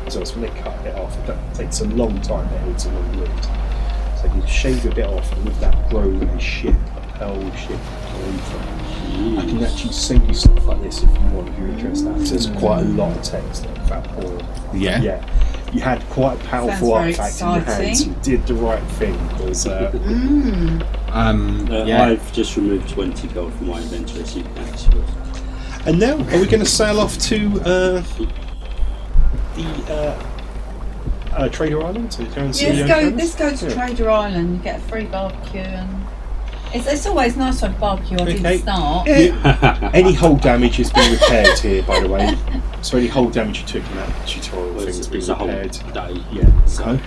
So it's when they cut it off, it takes a long time. It's a long lived. So you shave a bit off, and with that grow a ship of propelled ship. I can actually send you stuff like this if you want, if you're interested. There's quite a lot of text about Paul. Yeah. You had quite a powerful Sounds very artifact in your hands. exciting. You did the right thing because I've just removed 20 gold from my inventory, so you can actually. And now, are we going to sail off to the Trader Island to go and see the Let's go to Trader Island and get a free barbecue. And it's always nice to have barbecue. I didn't start. Any hull damage has been repaired here, by the way. So any hull damage you took in that tutorial thing has been repaired. Day. Yeah. So.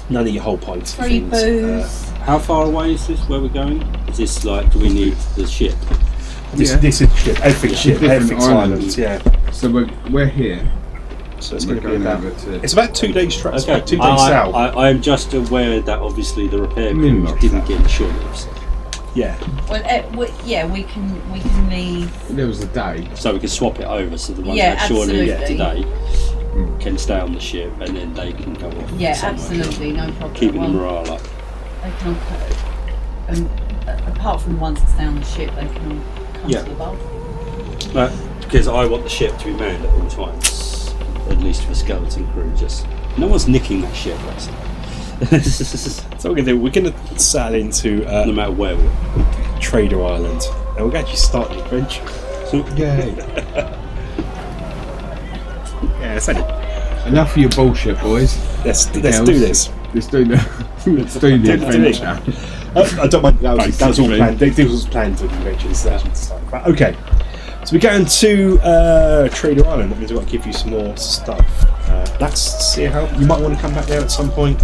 None of your hull pints. Free booze. How far away is this? Where we're going? Is this like? Do we need the ship? This is ship. Everything's ship. Everything's islands. Yeah. So we're here. So it's We're going to be going about. over to It's about 2 days. It's about 2 days I, south. I'm just aware that obviously the repair crew Minrothad. didn't get insurance, Yeah. Well, we can leave. there was a day. so we can swap it over. So the ones Yeah, that shore leave absolutely. today can stay on the ship, and then they can go off. Yeah, somewhere. absolutely, no problem. Keeping the Well, morale up. they can all apart from the ones that stay on the ship, they can all come Yeah. to the boat. Because I want the ship to be manned at all times, at least for skeleton crew. Just no one's nicking that ship, basically. So we're going to do. We're going to sail into No matter where we are. Trader Island, and we're going to actually start the adventure. Yay. Yeah, it's only. Enough of your bullshit, boys. Let's do Girls. this. Let's do the adventure. I don't mind. That was all Basically. planned. This was planned for the adventures. Okay, so we're going to Trader Island. That means I've got to give you some more stuff. That's Seahome. You might want to come back there at some point.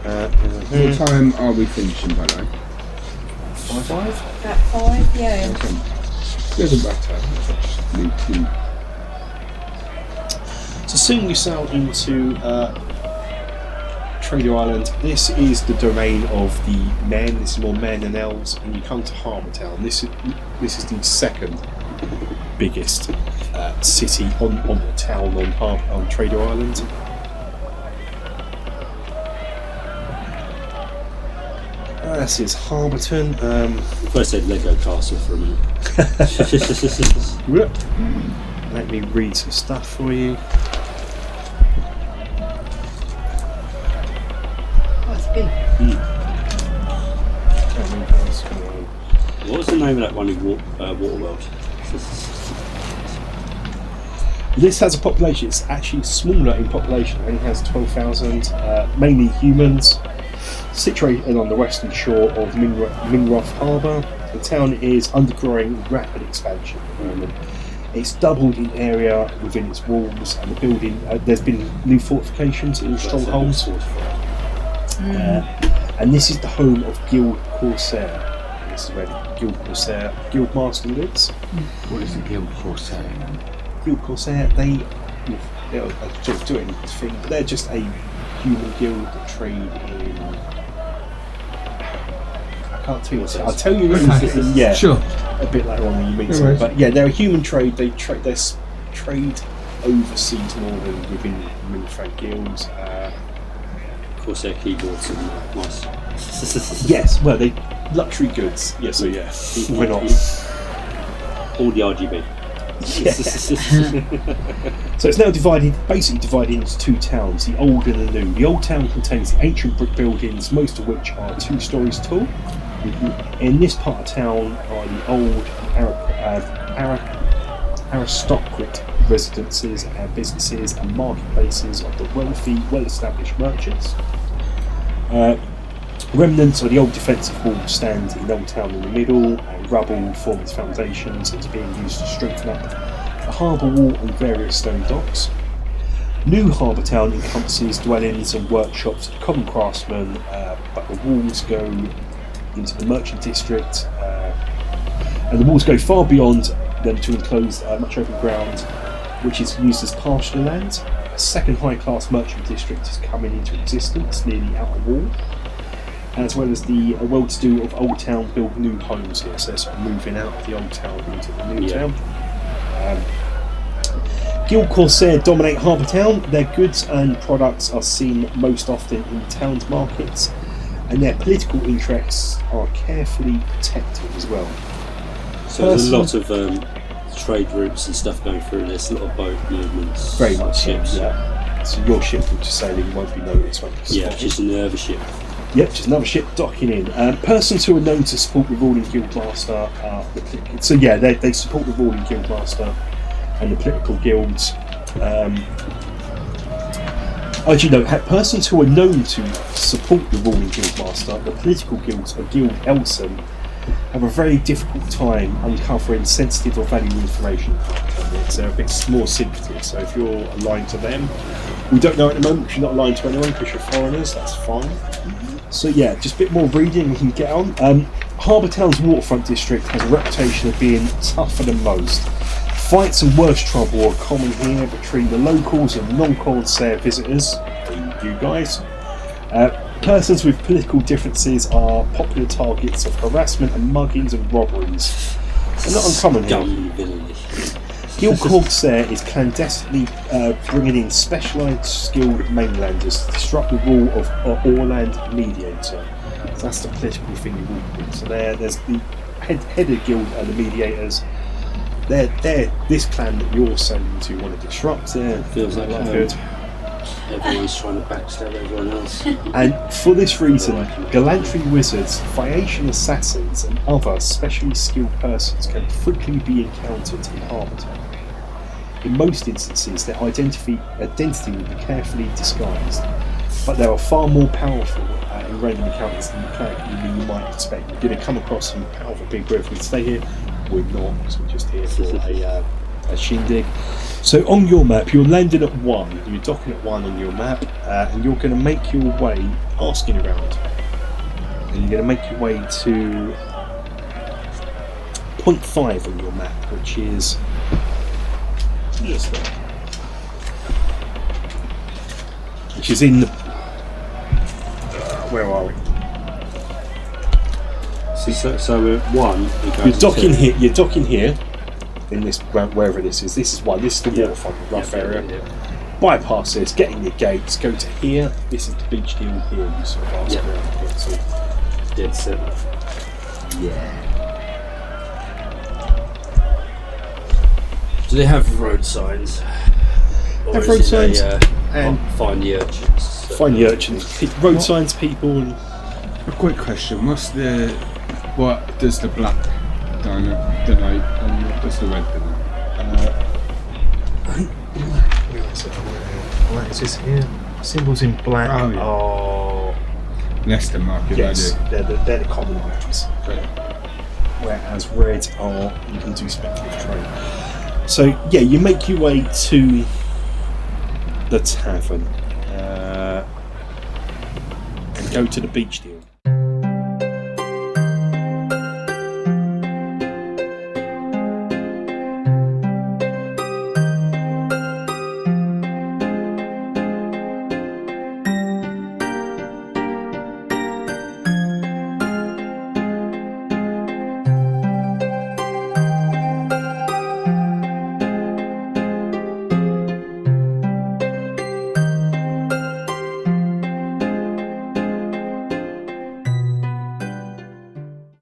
What time are we finishing, by the way? 5. About 5, yeah. Okay. Doesn't matter. Need to. So soon we sail into Trader Island. This is the domain of the men. This is more men and elves, and you come to Harbortown. This is the second biggest city on the town on Trader Island. This is Harbortown. First said Lego Castle for a minute. Let me read some stuff for you. Oh, it's big. What was the name of that one in Waterworld? This has a population. It's actually smaller in population. It only has 12,000, mainly humans. Situated on the western shore of Minrothad Harbour, the town is undergoing rapid expansion at the moment. It's doubled in area within its walls, and the building. There's been new fortifications and strongholds. And this is the home of Guild Corsair. This is where the Guild Corsair Guild Master lives. What is the Guild Corsair? Guild Corsair, they're just doing this thing, but they're just a human guild that trade in. I can't tell you what. I'll tell you in yeah, Sure. a bit later on when you meet No them. worries. But yeah, they're a human trade. They trade overseas more than within Minrothad Guilds. Of course, their keyboards are nice. Yes, well, they luxury goods. Yeah, so yeah, we're not. All the RGB. So it's now basically divided into 2 towns, the old and the new. The old town contains the ancient brick buildings, most of which are 2 stories tall. In this part of town are the old aristocratic residences and businesses and marketplaces of the wealthy, well-established merchants. Remnants of the old defensive wall stand in Old Town in the middle, and rubble form its foundations. It's being used to strengthen up the harbour wall and various stone docks. New Harbortown encompasses dwellings and workshops of common craftsmen, but the walls go into the merchant district, and the walls go far beyond them to enclose much open ground, which is used as pasture land. A second high-class merchant district is coming into existence near the outer wall, as well as the well-to-do of Old Town build new homes here, so they're sort of moving out of the Old Town into the New Town. Guild Corsair dominate Harbortown. Their goods and products are seen most often in town's markets, and their political interests are carefully protected as well. So there's a lot of trade routes and stuff going through this, a lot of boat movements. Very much so, ships. yeah. So your ship, which is sailing, won't be noticed, won't be Yeah, spotted. just another ship. Yep, just another ship docking in. Persons who are known to support the ruling guildmaster are so yeah, they support the ruling guildmaster and the political guilds. As you know, persons who are known to support the ruling guildmaster, the political guilds or Guild Elson, have a very difficult time uncovering sensitive or valuable information. They're a bit more secretive, so if you're aligned to them, we don't know at the moment because you're not aligned to anyone because you're foreigners, that's fine. So yeah, just a bit more reading we can get on. Harbortown's waterfront district has a reputation of being tougher than most. Fights and worse trouble are common here between the locals and non-Corsair visitors, you guys. Persons with political differences are popular targets of harassment and muggings and robberies. They're not uncommon here. Scum villainy. Guild Corsair is clandestinely bringing in specialised skilled mainlanders to disrupt the rule of Orland Mediator. So that's the political thing you walk with. So there's the head of guild and the mediators. They're this clan that you're sailing to want to disrupt. It feels like good. Everyone's trying to backstab everyone else. And for this reason, gallantry wizards, Phaeacian assassins, and other specially skilled persons can frequently be encountered in Harbortown. In most instances, their identity will be carefully disguised, but they are far more powerful in random encounters than you might expect. You're going to come across some powerful people if we stay here. We're not, because we're just here for a shindig. So on your map, you're landing at 1, you're docking at 1 on your map, and you're going to make your way, asking around, and you're going to make your way to point 5 on your map, which is in the, where are we? So we're at 1. You're docking here. In this, wherever this is. This is 1. This is the waterfront, rough area. Bypass this, get in your gates, go to here. This is the beach deal here. You sort of ask around. So Dead set. yeah. Do they have road signs? Or Have is road it signs and find the urchins. Find the urchins, road signs, people. And A quick question: what does the black denote, and what does the red denote? where is it? Where is this here? Symbols in black. Oh, yeah. Oh, Less than market yes, value. they're the common items. Whereas red are you can do speculative trade. So yeah, you make your way to the tavern and go to the beach deal.